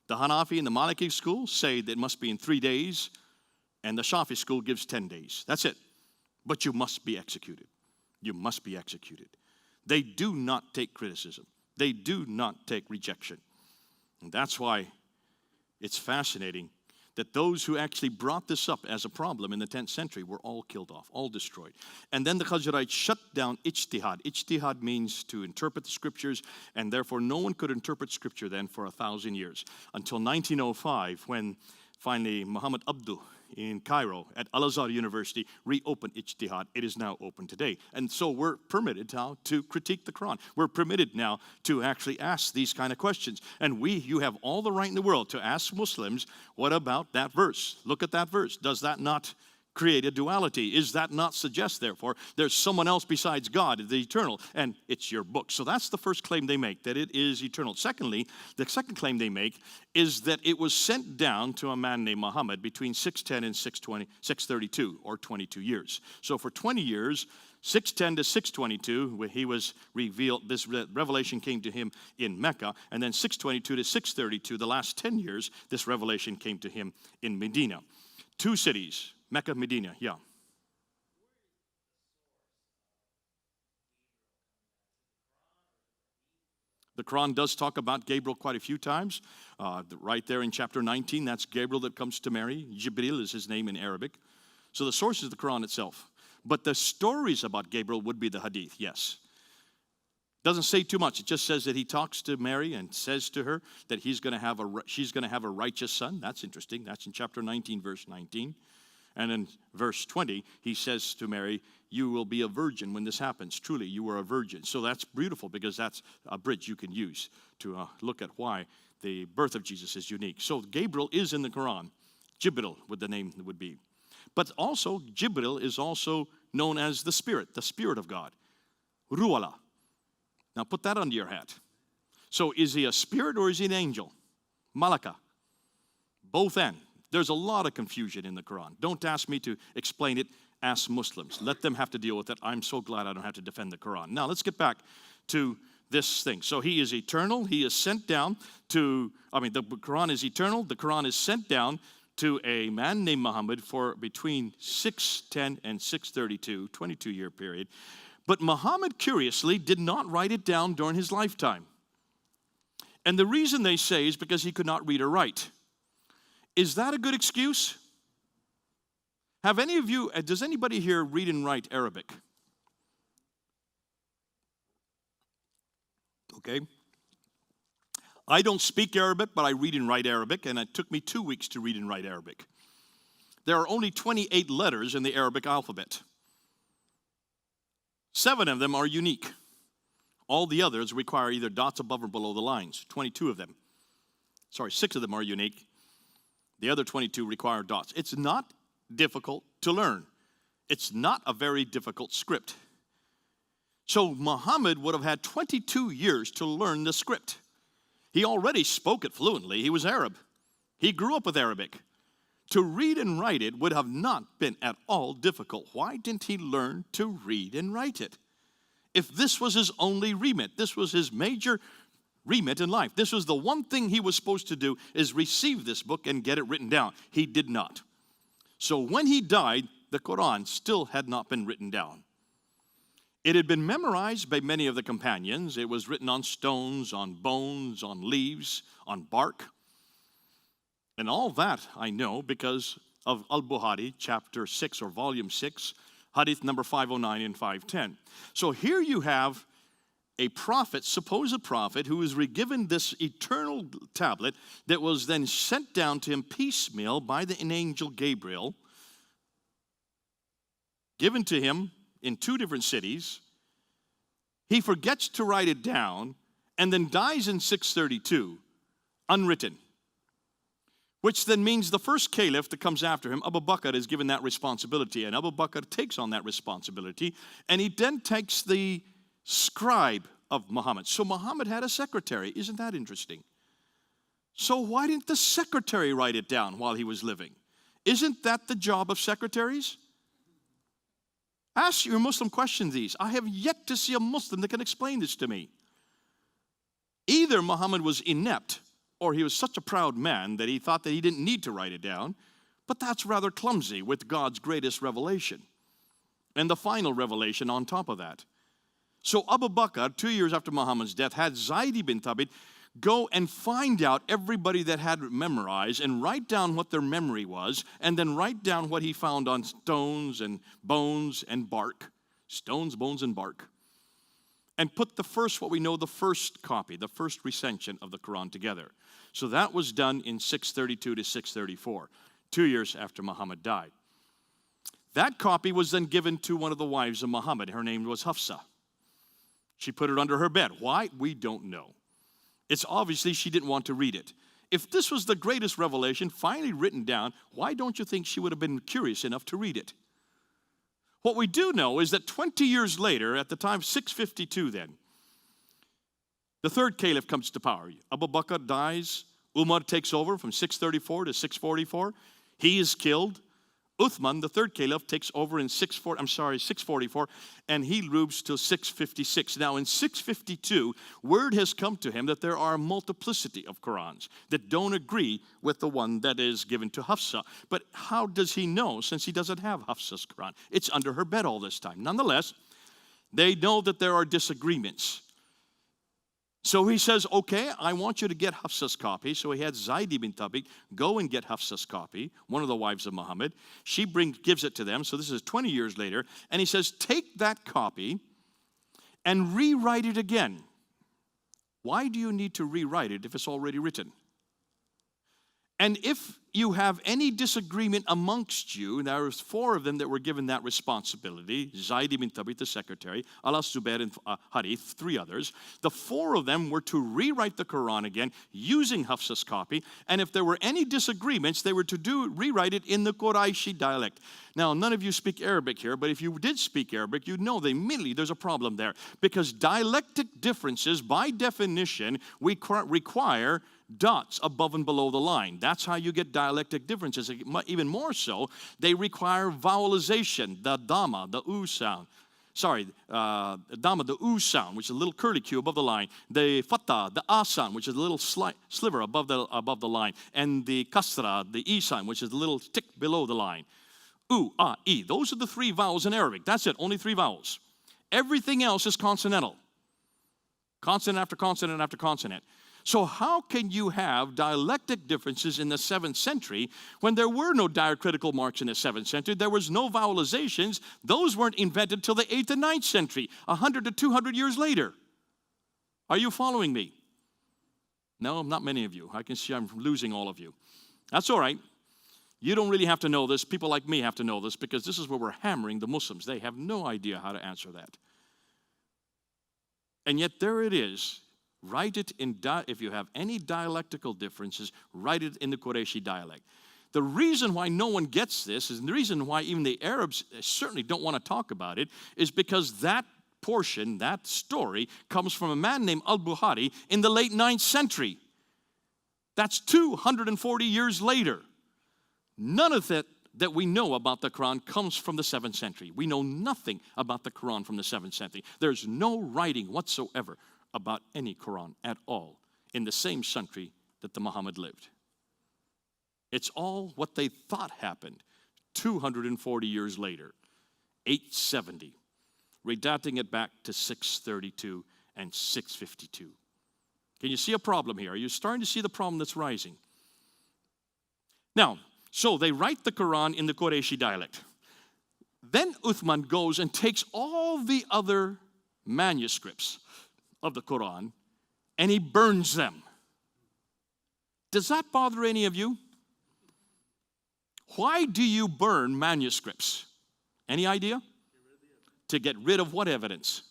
The Hanafi and the Maliki school say that it must be in 3 days, and the Shafi school gives 10 days. That's it. But you must be executed. You must be executed. They do not take criticism. They do not take rejection. And that's why it's fascinating that those who actually brought this up as a problem in the 10th century were all killed off, all destroyed. And then the Qadarites shut down ijtihad. Ijtihad means to interpret the scriptures, and therefore no one could interpret scripture then for 1,000 years. Until 1905, when finally Muhammad Abduh in Cairo at Al-Azhar University reopened ijtihad. It is now open today. And so we're permitted now to critique the Quran. We're permitted now to actually ask these kind of questions. And you have all the right in the world to ask Muslims, what about that verse? Look at that verse. Does that not create a duality? Is that not suggest, therefore, there's someone else besides God, the eternal, and it's your book? So that's the first claim they make, that it is eternal. Secondly, the second claim they make is that it was sent down to a man named Muhammad between 610 and 632, or 22 years. So for 20 years, 610 to 622, where he was revealed, this revelation came to him in Mecca, and then 622 to 632, the last 10 years, this revelation came to him in Medina. 2 cities, Mecca, Medina, yeah. The Quran does talk about Gabriel quite a few times. Right there in chapter 19, that's Gabriel that comes to Mary. Jibril is his name in Arabic. So the source is the Quran itself. But the stories about Gabriel would be the hadith, yes. Doesn't say too much. It just says that he talks to Mary and says to her that she's going to have a righteous son. That's interesting. That's in chapter 19, verse 19. And in verse 20, he says to Mary, you will be a virgin when this happens. Truly, you are a virgin. So that's beautiful because that's a bridge you can use to look at why the birth of Jesus is unique. So Gabriel is in the Quran. Jibril would the name would be. But also, Jibril is also known as the Spirit of God. Ru'ala. Now put that under your hat. So is he a spirit or is he an angel? Malaka. Both and. There's a lot of confusion in the Quran. Don't ask me to explain it. Ask Muslims. Let them have to deal with it. I'm so glad I don't have to defend the Quran. Now let's get back to this thing. So he is eternal. He is sent down to, the Quran is eternal. The Quran is sent down to a man named Muhammad for between 610 and 632, 22-year period. But Muhammad, curiously, did not write it down during his lifetime. And the reason they say is because he could not read or write. Is that a good excuse? Have any of you, does anybody here read and write Arabic? Okay. I don't speak Arabic, but I read and write Arabic, and it took me 2 weeks to read and write Arabic. There are only 28 letters in the Arabic alphabet. 7 of them are unique. All the others require either dots above or below the lines. 22 of them. 6 of them are unique. The other 22 require dots. It's not difficult to learn. It's not a very difficult script. So Muhammad would have had 22 years to learn the script. He already spoke it fluently. He was Arab. He grew up with Arabic. To read and write it would have not been at all difficult. Why didn't he learn to read and write it? If this was his only remit, this was his major remit in life. This was the one thing he was supposed to do, is receive this book and get it written down. He did not. So when he died, the Quran still had not been written down. It had been memorized by many of the companions. It was written on stones, on bones, on leaves, on bark. And all that I know because of Al-Bukhari, chapter 6 or volume 6, hadith number 509 and 510. So here you have a prophet, supposed prophet, who was given this eternal tablet that was then sent down to him piecemeal by an angel Gabriel, given to him in 2 different cities. He forgets to write it down and then dies in 632, unwritten. Which then means the first caliph that comes after him, Abu Bakr, is given that responsibility. And Abu Bakr takes on that responsibility. And he then takes the scribe of Muhammad. So Muhammad had a secretary. Isn't that interesting? So why didn't the secretary write it down while he was living? Isn't that the job of secretaries? Ask your Muslim question these. I have yet to see a Muslim that can explain this to me. Either Muhammad was inept, or he was such a proud man that he thought that he didn't need to write it down, but that's rather clumsy with God's greatest revelation. And the final revelation on top of that. So Abu Bakr, 2 years after Muhammad's death, had Zayd ibn Thabit go and find out everybody that had memorized and write down what their memory was, and then write down what he found on stones and bones and bark. Stones, bones, and bark. And put the first copy, the first recension of the Quran together. So that was done in 632 to 634, 2 years after Muhammad died. That copy was then given to one of the wives of Muhammad. Her name was Hafsa. She put it under her bed. Why? We don't know. It's obviously she didn't want to read it. If this was the greatest revelation finally written down, why don't you think she would have been curious enough to read it? What we do know is that 20 years later, at the time 652 then, the third caliph comes to power. Abu Bakr dies. Umar takes over from 634 to 644. He is killed. Uthman, the third caliph, takes over in 644, and he rules till 656. Now in 652, word has come to him that there are a multiplicity of Qurans that don't agree with the one that is given to Hafsa. But how does he know, since he doesn't have Hafsa's Quran? It's under her bed all this time. Nonetheless, they know that there are disagreements. So he says, okay, I want you to get Hafsa's copy. So he had Zayd ibn Thabit go and get Hafsa's copy, one of the wives of Muhammad. She gives it to them. So this is 20 years later. And he says, take that copy and rewrite it again. Why do you need to rewrite it if it's already written? And if you have any disagreement amongst you, and there was 4 of them that were given that responsibility, Zaid ibn Thabit, the secretary, Allah Zubair and Harith, 3 others. The 4 of them were to rewrite the Quran again using Hafsa's copy, and if there were any disagreements, they were to rewrite it in the Qurayshi dialect. Now, none of you speak Arabic here, but if you did speak Arabic, you'd know that immediately there's a problem there, because dialectic differences, by definition, require dots above and below the line. That's how you get dialectic differences. Even more so, they require vowelization, the dhamma, the u sound. Dhamma, the u sound, which is a little curly Q above the line. The fatha, the a sound, which is a little sliver above the line. And the kasra, the e sound, which is a little tick below the line. U, a, e. Those are the 3 vowels in Arabic. That's it, only 3 vowels. Everything else is consonantal. Consonant after consonant after consonant. So how can you have dialectic differences in the 7th century when there were no diacritical marks in the 7th century? There was no vowelizations. Those weren't invented till the 8th and 9th century, 100 to 200 years later. Are you following me? No, not many of you. I can see I'm losing all of you. That's all right. You don't really have to know this. People like me have to know this, because this is where we're hammering the Muslims. They have no idea how to answer that. And yet there it is. Write it in, if you have any dialectical differences, write it in the Qurayshi dialect. The reason why no one gets this, and the reason why even the Arabs certainly don't want to talk about it, is because that portion, that story, comes from a man named Al-Bukhari in the late 9th century. That's 240 years later. None of that we know about the Quran comes from the 7th century. We know nothing about the Quran from the 7th century. There's no writing whatsoever about any Quran at all in the same century that the Muhammad lived. It's all what they thought happened 240 years later, 870, redating it back to 632 and 652. Can you see a problem here? Are you starting to see the problem that's rising? Now, so they write the Quran in the Qurayshi dialect. Then Uthman goes and takes all the other manuscripts of the Quran and he burns them. Does that bother any of you? Why do you burn manuscripts? Any idea? To get rid of what evidence?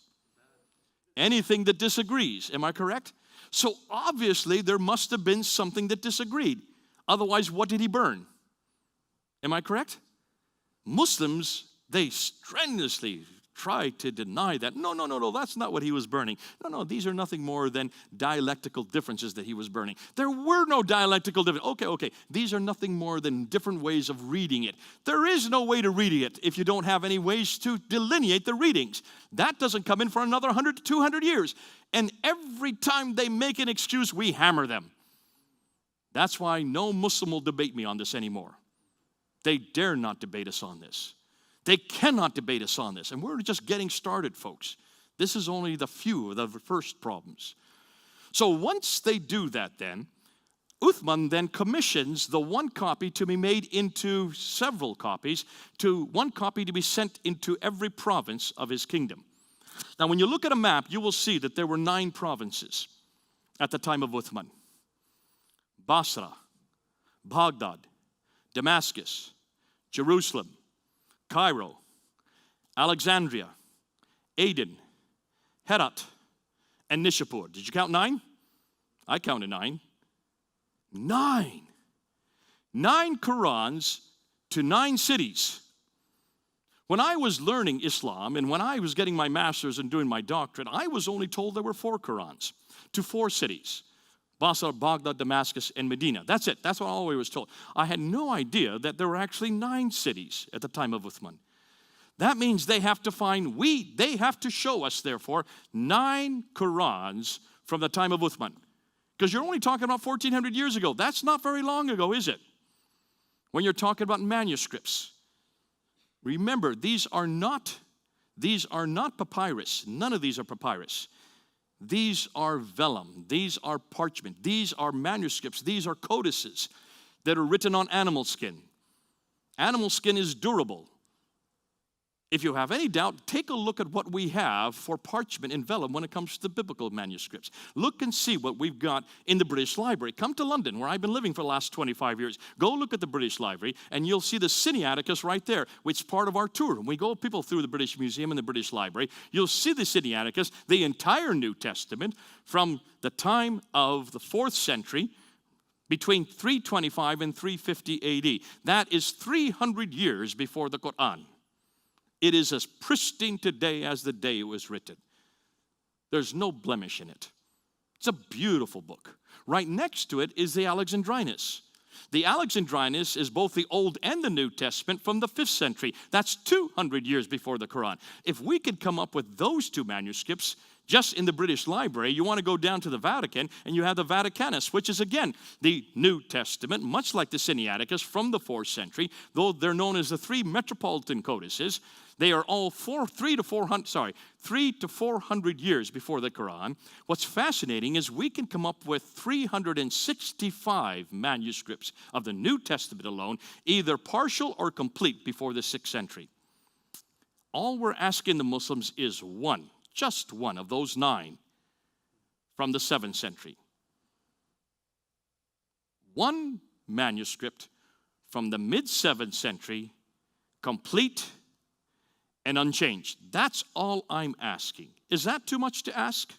Anything that disagrees. Am I correct? So obviously there must have been something that disagreed. Otherwise, what did he burn? Am I correct? Muslims, they strenuously try to deny that. No, that's not what he was burning. No, these are nothing more than dialectical differences that he was burning. There were no dialectical differences. Okay, these are nothing more than different ways of reading it. There is no way to read it if you don't have any ways to delineate the readings. That doesn't come in for another 100 to 200 years. And every time they make an excuse, we hammer them. That's why no Muslim will debate me on this anymore. They dare not debate us on this. They cannot debate us on this. And we're just getting started, folks. This is only the few of the first problems. So once they do that then, Uthman then commissions the one copy to be made into several copies, to one copy to be sent into every province of his kingdom. Now when you look at a map, you will see that there were 9 provinces at the time of Uthman. Basra, Baghdad, Damascus, Jerusalem, Cairo, Alexandria, Aden, Herat, and Nishapur. Did you count 9? I counted 9. 9. 9 Qurans to 9 cities. When I was learning Islam and when I was getting my master's and doing my doctorate, I was only told there were 4 Qurans to 4 cities. Basra, Baghdad, Damascus, and Medina. That's it. That's what I always was told. I had no idea that there were actually 9 cities at the time of Uthman. That means they have to show us, therefore, 9 Qurans from the time of Uthman. Because you're only talking about 1,400 years ago. That's not very long ago, is it? When you're talking about manuscripts. Remember, these are not papyrus. None of these are papyrus. These are vellum, these are parchment, these are manuscripts, these are codices that are written on animal skin. Animal skin is durable. If you have any doubt, take a look at what we have for parchment and vellum when it comes to the biblical manuscripts. Look and see what we've got in the British Library. Come to London, where I've been living for the last 25 years. Go look at the British Library, and you'll see the Sinaiticus right there, which is part of our tour. When we go people through the British Museum and the British Library, you'll see the Sinaiticus, the entire New Testament, from the time of the 4th century, between 325 and 350 AD. That is 300 years before the Quran. It is as pristine today as the day it was written. There's no blemish in it. It's a beautiful book. Right next to it is the Alexandrinus. The Alexandrinus is both the Old and the New Testament from the 5th century. That's 200 years before the Quran. If we could come up with those two manuscripts just in the British Library, you want to go down to the Vatican, and you have the Vaticanus, which is, again, the New Testament, much like the Sinaiticus from the 4th century, though they're known as the 3 metropolitan codices. They are all 3 to 400 years before the Quran. What's fascinating is we can come up with 365 manuscripts of the New Testament alone, either partial or complete before the 6th century. All we're asking the Muslims is one, just one of those 9 from the 7th century. One manuscript from the mid-7th century, complete and unchanged. That's all I'm asking. Is that too much to ask?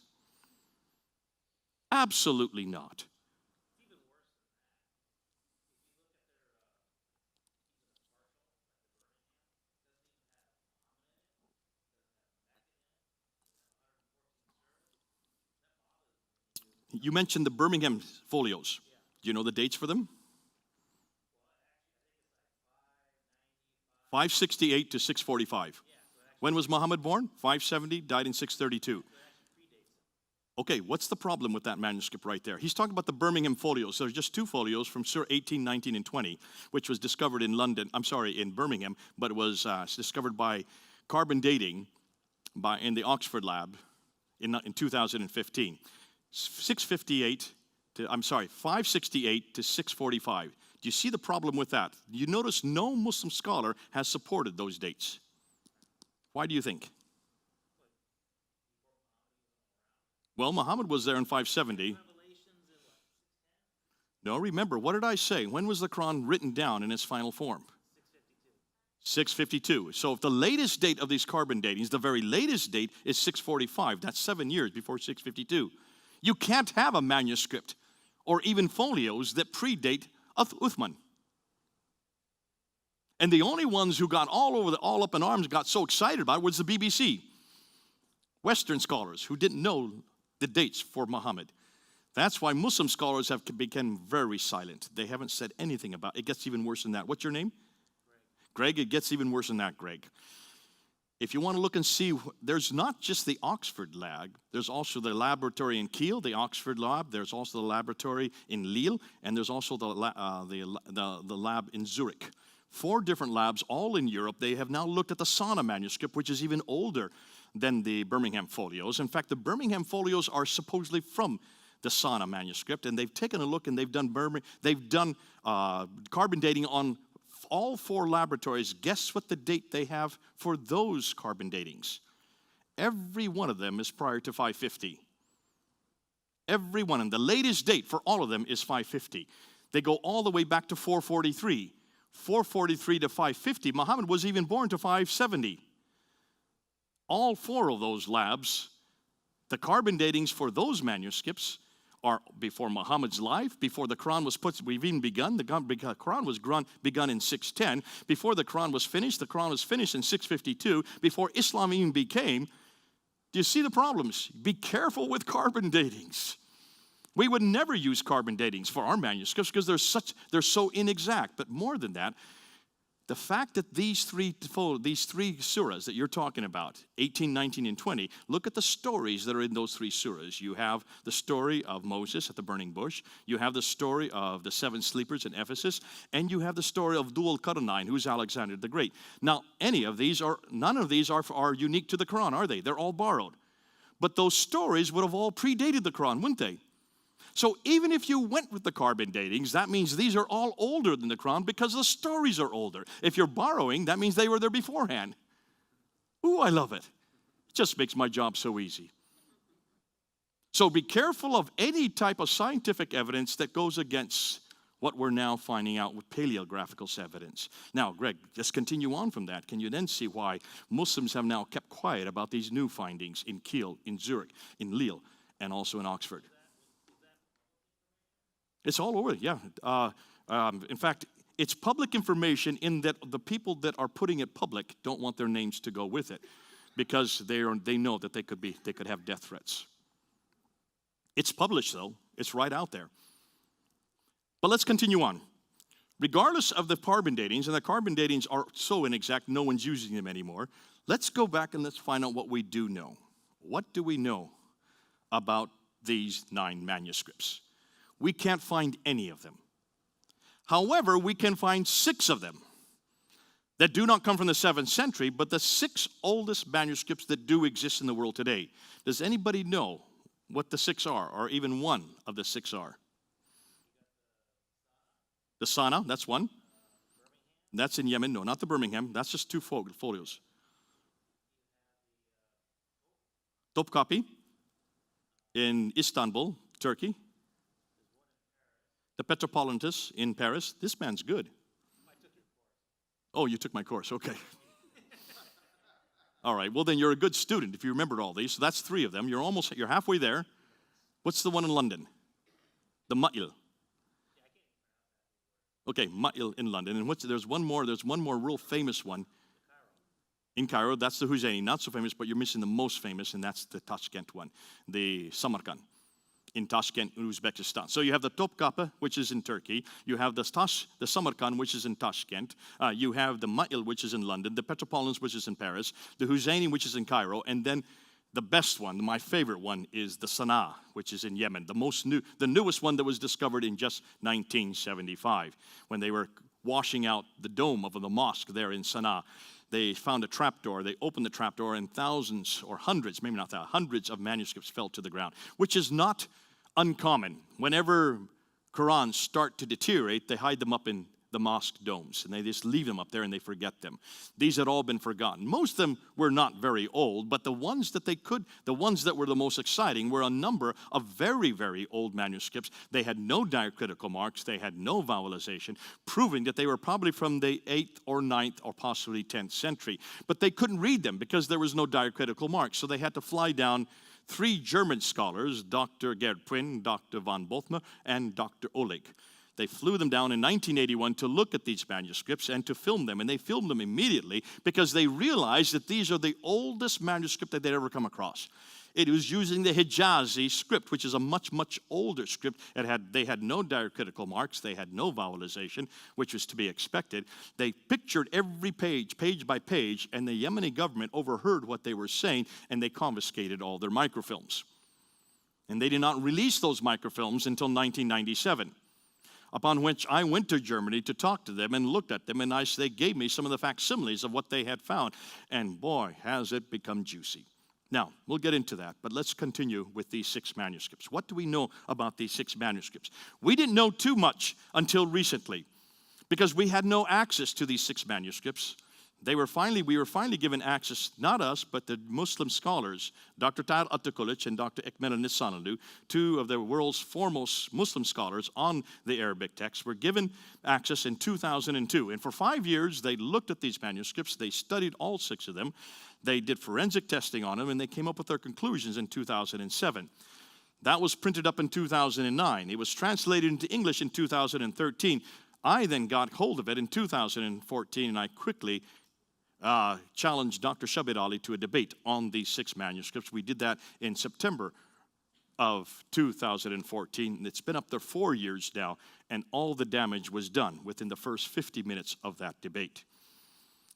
Absolutely not. You mentioned the Birmingham folios. Do you know the dates for them? 568 to 645. When was Muhammad born? 570, died in 632. Okay, what's the problem with that manuscript right there? He's talking about the Birmingham folios. There's just 2 folios from Surah 18, 19, and 20, which was discovered in in Birmingham, but it was discovered by carbon dating in the Oxford lab in 2015. 568 to 645. Do you see the problem with that? You notice no Muslim scholar has supported those dates. Why do you think? Well, Muhammad was there in 570. No, remember, what did I say? When was the Quran written down in its final form? 652. So if the latest date of these carbon datings, the very latest date is 645, that's 7 years before 652. You can't have a manuscript or even folios that predate Uthman. And the only ones who got all up in arms, got so excited about it, was the BBC. Western scholars who didn't know the dates for Muhammad. That's why Muslim scholars have become very silent. They haven't said anything about it. It gets even worse than that. What's your name? Greg, it gets even worse than that, Greg. If you want to look and see, there's not just the Oxford lab. There's also the laboratory in Kiel, the Oxford lab. There's also the laboratory in Lille, and there's also the lab in Zurich. 4 different labs, all in Europe. They have now looked at the Sana manuscript, which is even older than the Birmingham folios. In fact, the Birmingham folios are supposedly from the Sana manuscript, and they've taken a look and they've done carbon dating on all 4 laboratories. Guess what the date they have for those carbon datings? Every one of them is prior to 550. Every one of them. The latest date for all of them is 550. They go all the way back to 443. 443 to 550. Muhammad was even born to 570. All 4 of those labs, the carbon datings for those manuscripts are before Muhammad's life, before the Quran was we've even begun. The Quran was begun in 610. Before the Quran was finished in 652. Before Islam even became. Do you see the problems? Be careful with carbon datings. We would never use carbon datings for our manuscripts because they're so inexact. But more than that, the fact that these three surahs that you're talking about, 18, 19, and 20, look at the stories that are in those 3 surahs. You have the story of Moses at the burning bush. You have the story of the 7 sleepers in Ephesus. And you have the story of Dhul Qarnayn, who's Alexander the Great. Now, none of these are unique to the Quran, are they? They're all borrowed. But those stories would have all predated the Quran, wouldn't they? So even if you went with the carbon datings, that means these are all older than the Quran because the stories are older. If you're borrowing, that means they were there beforehand. Ooh, I love it. It just makes my job so easy. So be careful of any type of scientific evidence that goes against what we're now finding out with paleographical evidence. Now, Greg, just continue on from that. Can you then see why Muslims have now kept quiet about these new findings in Kiel, in Zurich, in Lille, and also in Oxford? It's all over, yeah. In fact, it's public information in that the people that are putting it public don't want their names to go with it because they know that they could have death threats. It's published, though. It's right out there. But let's continue on. Regardless of the carbon datings, and the carbon datings are so inexact, no one's using them anymore, let's go back and let's find out what we do know. What do we know about these 9 manuscripts? We can't find any of them. However, we can find 6 of them that do not come from the 7th century, but the 6 oldest manuscripts that do exist in the world today. Does anybody know what the 6 are, or even one of the 6 are? The Sana, that's one. That's in Yemen. No, not the Birmingham. That's just 2 folios. Topkapi in Istanbul, Turkey. The Petropolitanus in Paris. This man's good. Oh, you took my course. Okay. All right. Well, then you're a good student if you remembered all these. So that's 3 of them. You're halfway there. What's the one in London? The Ma'il. Okay, Ma'il in London. And there's one more real famous one. In Cairo, that's the Husseini. Not so famous, but you're missing the most famous, and that's the Tashkent one. The Samarkand in Tashkent, Uzbekistan. So you have the Topkapi, which is in Turkey. You have the Samarkand, which is in Tashkent. You have the Ma'il, which is in London. The Petropolitanus, which is in Paris. The Husseini, which is in Cairo. And then the best one, my favorite one, is the Sana'a, which is in Yemen. The newest one that was discovered in just 1975, when they were washing out the dome of the mosque there in Sana'a. They found a trapdoor. They opened the trapdoor, and thousands or hundreds, maybe not thousands, hundreds of manuscripts fell to the ground, which is not uncommon. Whenever Qurans start to deteriorate, they hide them up in the mosque domes, and they just leave them up there and they forget them. These had all been forgotten. Most of them were not very old, but the ones that were the most exciting were a number of very, very old manuscripts. They had no diacritical marks, they had no vowelization, proving that they were probably from the 8th or 9th or possibly 10th century. But they couldn't read them because there was no diacritical marks, so they had to fly down 3 German scholars, Dr. Gerd Prin, Dr. von Bothmer, and Dr. Oleg. They flew them down in 1981 to look at these manuscripts and to film them. And they filmed them immediately because they realized that these are the oldest manuscript that they'd ever come across. It was using the Hijazi script, which is a much, much older script. They had no diacritical marks. They had no vowelization, which was to be expected. They pictured every page by page, and the Yemeni government overheard what they were saying, and they confiscated all their microfilms. And they did not release those microfilms until 1997. Upon which I went to Germany to talk to them and looked at them, and they gave me some of the facsimiles of what they had found. And boy, has it become juicy. Now, we'll get into that, but let's continue with these 6 manuscripts. What do we know about these 6 manuscripts? We didn't know too much until recently because we had no access to these 6 manuscripts. We were finally given access, not us, but the Muslim scholars, Dr. Tahir Atakuluc and Dr. Ekmel Nisanalu, 2 of the world's foremost Muslim scholars on the Arabic text, were given access in 2002. And for 5 years, they looked at these manuscripts. They studied all 6 of them. They did forensic testing on them, and they came up with their conclusions in 2007. That was printed up in 2009. It was translated into English in 2013. I then got hold of it in 2014, and I quickly challenged Dr. Shabir Ali to a debate on these 6 manuscripts. We did that in September of 2014. It's been up there 4 years now, and all the damage was done within the first 50 minutes of that debate.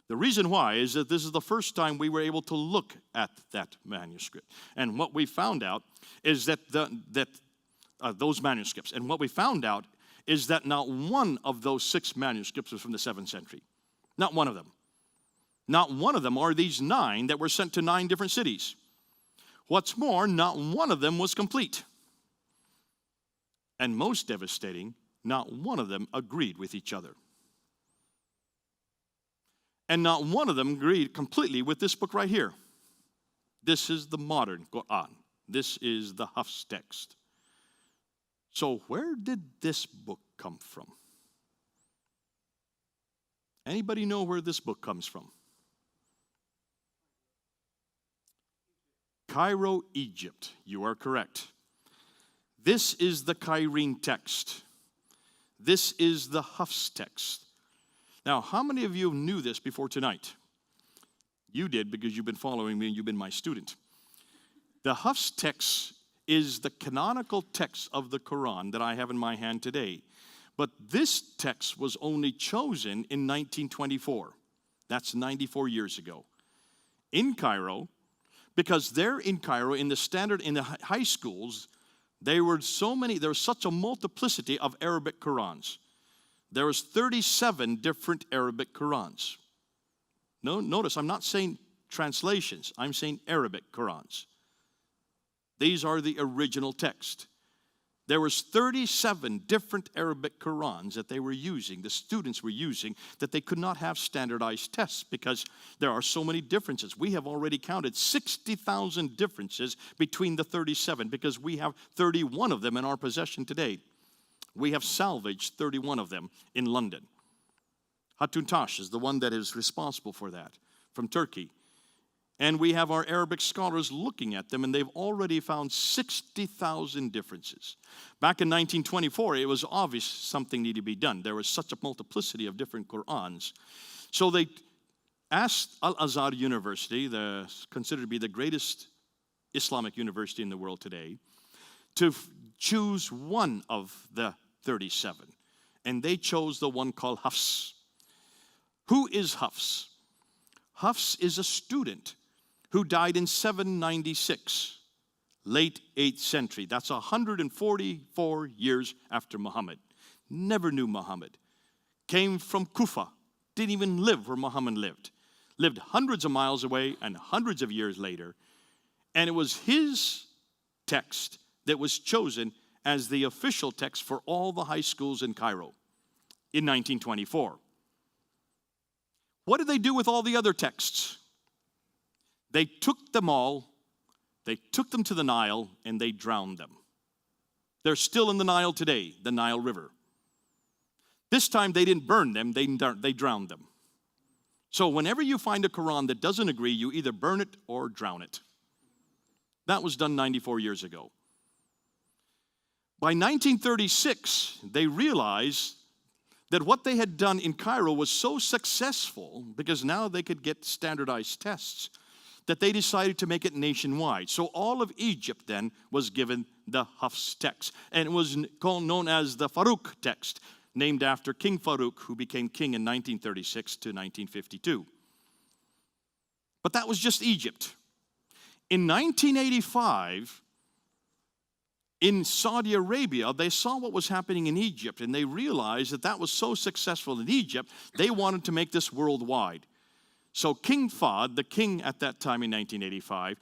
The reason why is that this is the first time we were able to look at that manuscript. And what we found out is that those manuscripts, and what we found out is that not one of those 6 manuscripts was from the 7th century. Not one of them. Not one of them are these 9 that were sent to 9 different cities. What's more, not one of them was complete. And most devastating, not one of them agreed with each other. And not one of them agreed completely with this book right here. This is the modern Quran. This is the Hafs text. So where did this book come from? Anybody know where this book comes from? Cairo, Egypt. You are correct. This is the Cairene text. This is the Hafs text. Now, how many of you knew this before tonight? You did, because you've been following me and you've been my student. The Hafs text is the canonical text of the Quran that I have in my hand today. But this text was only chosen in 1924. That's 94 years ago. In Cairo, because there in Cairo, in the high schools, there was such a multiplicity of Arabic Qurans. There was 37 different Arabic Qurans. No, notice, I'm not saying translations. I'm saying Arabic Qurans. These are the original text. There was 37 different Arabic Qurans that they were using, the students were using, that they could not have standardized tests because there are so many differences. We have already counted 60,000 differences between the 37 because we have 31 of them in our possession today. We have salvaged 31 of them in London. Hatun Tash is the one that is responsible for that, from Turkey. And we have our Arabic scholars looking at them, and they've already found 60,000 differences. Back in 1924, it was obvious something needed to be done. There was such a multiplicity of different Qur'ans. So they asked Al-Azhar University, considered to be the greatest Islamic university in the world today, to choose one of the 37. And they chose the one called Hafs. Who is Hafs? Hafs is a student who died in 796, late 8th century. That's 144 years after Muhammad. Never knew Muhammad. Came from Kufa. Didn't even live where Muhammad lived. Lived hundreds of miles away and hundreds of years later. And it was his text that was chosen as the official text for all the high schools in Cairo in 1924. What did they do with all the other texts? They took them all, they took them to the Nile, and they drowned them. They're still in the Nile today, the Nile River. This time they didn't burn them, they drowned them. So whenever you find a Quran that doesn't agree, you either burn it or drown it. That was done 94 years ago. By 1936, they realized that what they had done in Cairo was so successful, because now they could get standardized tests, that they decided to make it nationwide. So all of Egypt then was given the Hafs text. And it was known as the Farouk text, named after King Farouk, who became king in 1936 to 1952. But that was just Egypt. In 1985, in Saudi Arabia, they saw what was happening in Egypt, and they realized that that was so successful in Egypt, they wanted to make this worldwide. So King Fahd, the king at that time in 1985,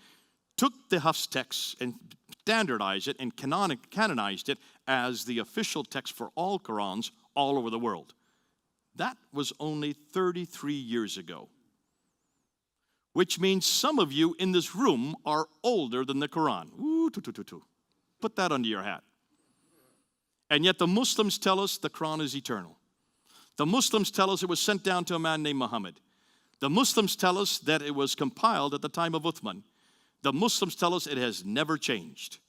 took the Hafs text and standardized it and canonized it as the official text for all Qurans all over the world. That was only 33 years ago. Which means some of you in this room are older than the Quran. Ooh, Put that under your hat. And yet the Muslims tell us the Quran is eternal. The Muslims tell us it was sent down to a man named Muhammad. The Muslims tell us that it was compiled at the time of Uthman. The Muslims tell us it has never changed.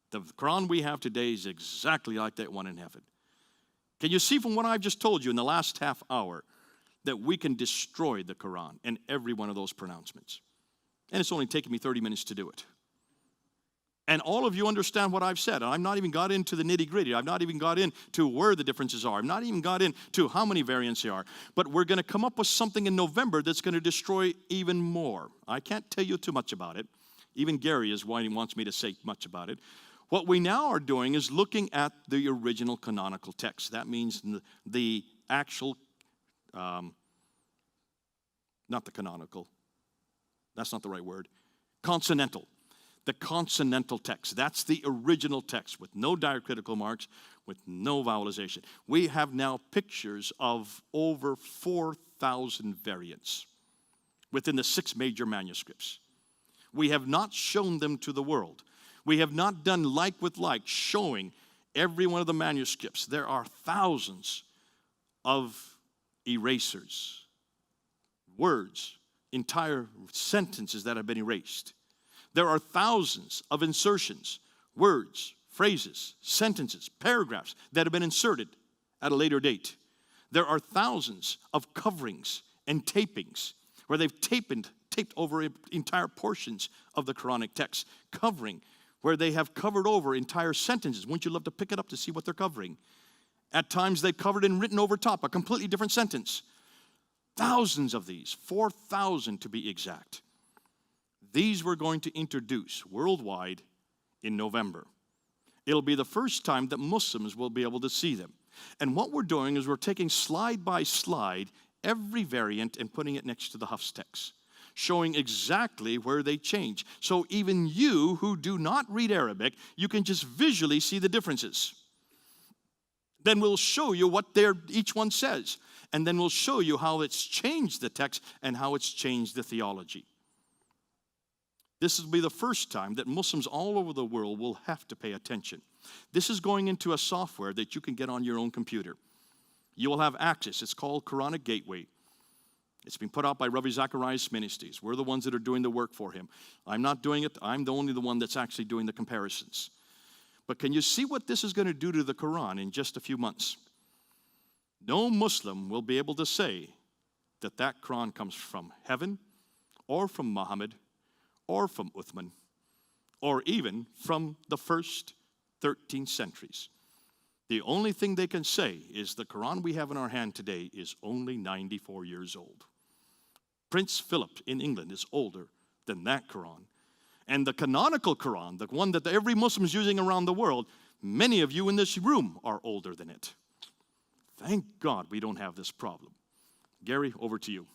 The Quran we have today is exactly like that one in heaven. Can you see from what I've just told you in the last half hour that we can destroy the Quran and every one of those pronouncements? And it's only taken me 30 minutes to do it. And all of you understand what I've said. I've not even got into the nitty-gritty. I've not even got into where the differences are. I've not even got into how many variants there are. But we're going to come up with something in November that's going to destroy even more. I can't tell you too much about it. Even Gary is why he wants me to say much about it. What we now are doing is looking at the original canonical text. That means the actual, not the canonical. That's not the right word. Consonantal. the consonantal text. That's the original text with no diacritical marks, with no vowelization. We have now pictures of over 4,000 variants within the 6 major manuscripts. We have not shown them to the world. We have not done like with like, showing every one of the manuscripts. There are thousands of erasers, words, entire sentences that have been erased. There are thousands of insertions, words, phrases, sentences, paragraphs that have been inserted at a later date. There are thousands of coverings and tapings where they've taped over entire portions of the Quranic text, covering where they have covered over entire sentences. Wouldn't you love to pick it up to see what they're covering? At times they've covered and written over top a completely different sentence. Thousands of these, 4,000 to be exact. These we're going to introduce worldwide in November. It'll be the first time that Muslims will be able to see them. And what we're doing is we're taking slide by slide every variant and putting it next to the Hafs text, showing exactly where they change. So even you who do not read Arabic, you can just visually see the differences. Then we'll show you what each one says. And then we'll show you how it's changed the text and how it's changed the theology. This will be the first time that Muslims all over the world will have to pay attention. This is going into a software that you can get on your own computer. You will have access. It's called Quranic Gateway. It's been put out by Rabbi Zacharias Ministries. We're the ones that are doing the work for him. I'm not doing it. I'm the only one that's actually doing the comparisons. But can you see what this is going to do to the Quran in just a few months? No Muslim will be able to say that that Quran comes from heaven or from Muhammad or from Uthman or even from the first 13 centuries. The only thing they can say is the Quran we have in our hand today is only 94 years old. Prince Philip in England is older than that Quran. And the canonical Quran, the one that every Muslim is using around the world, many of you in this room are older than it. Thank God we don't have this problem. Gary, over to you.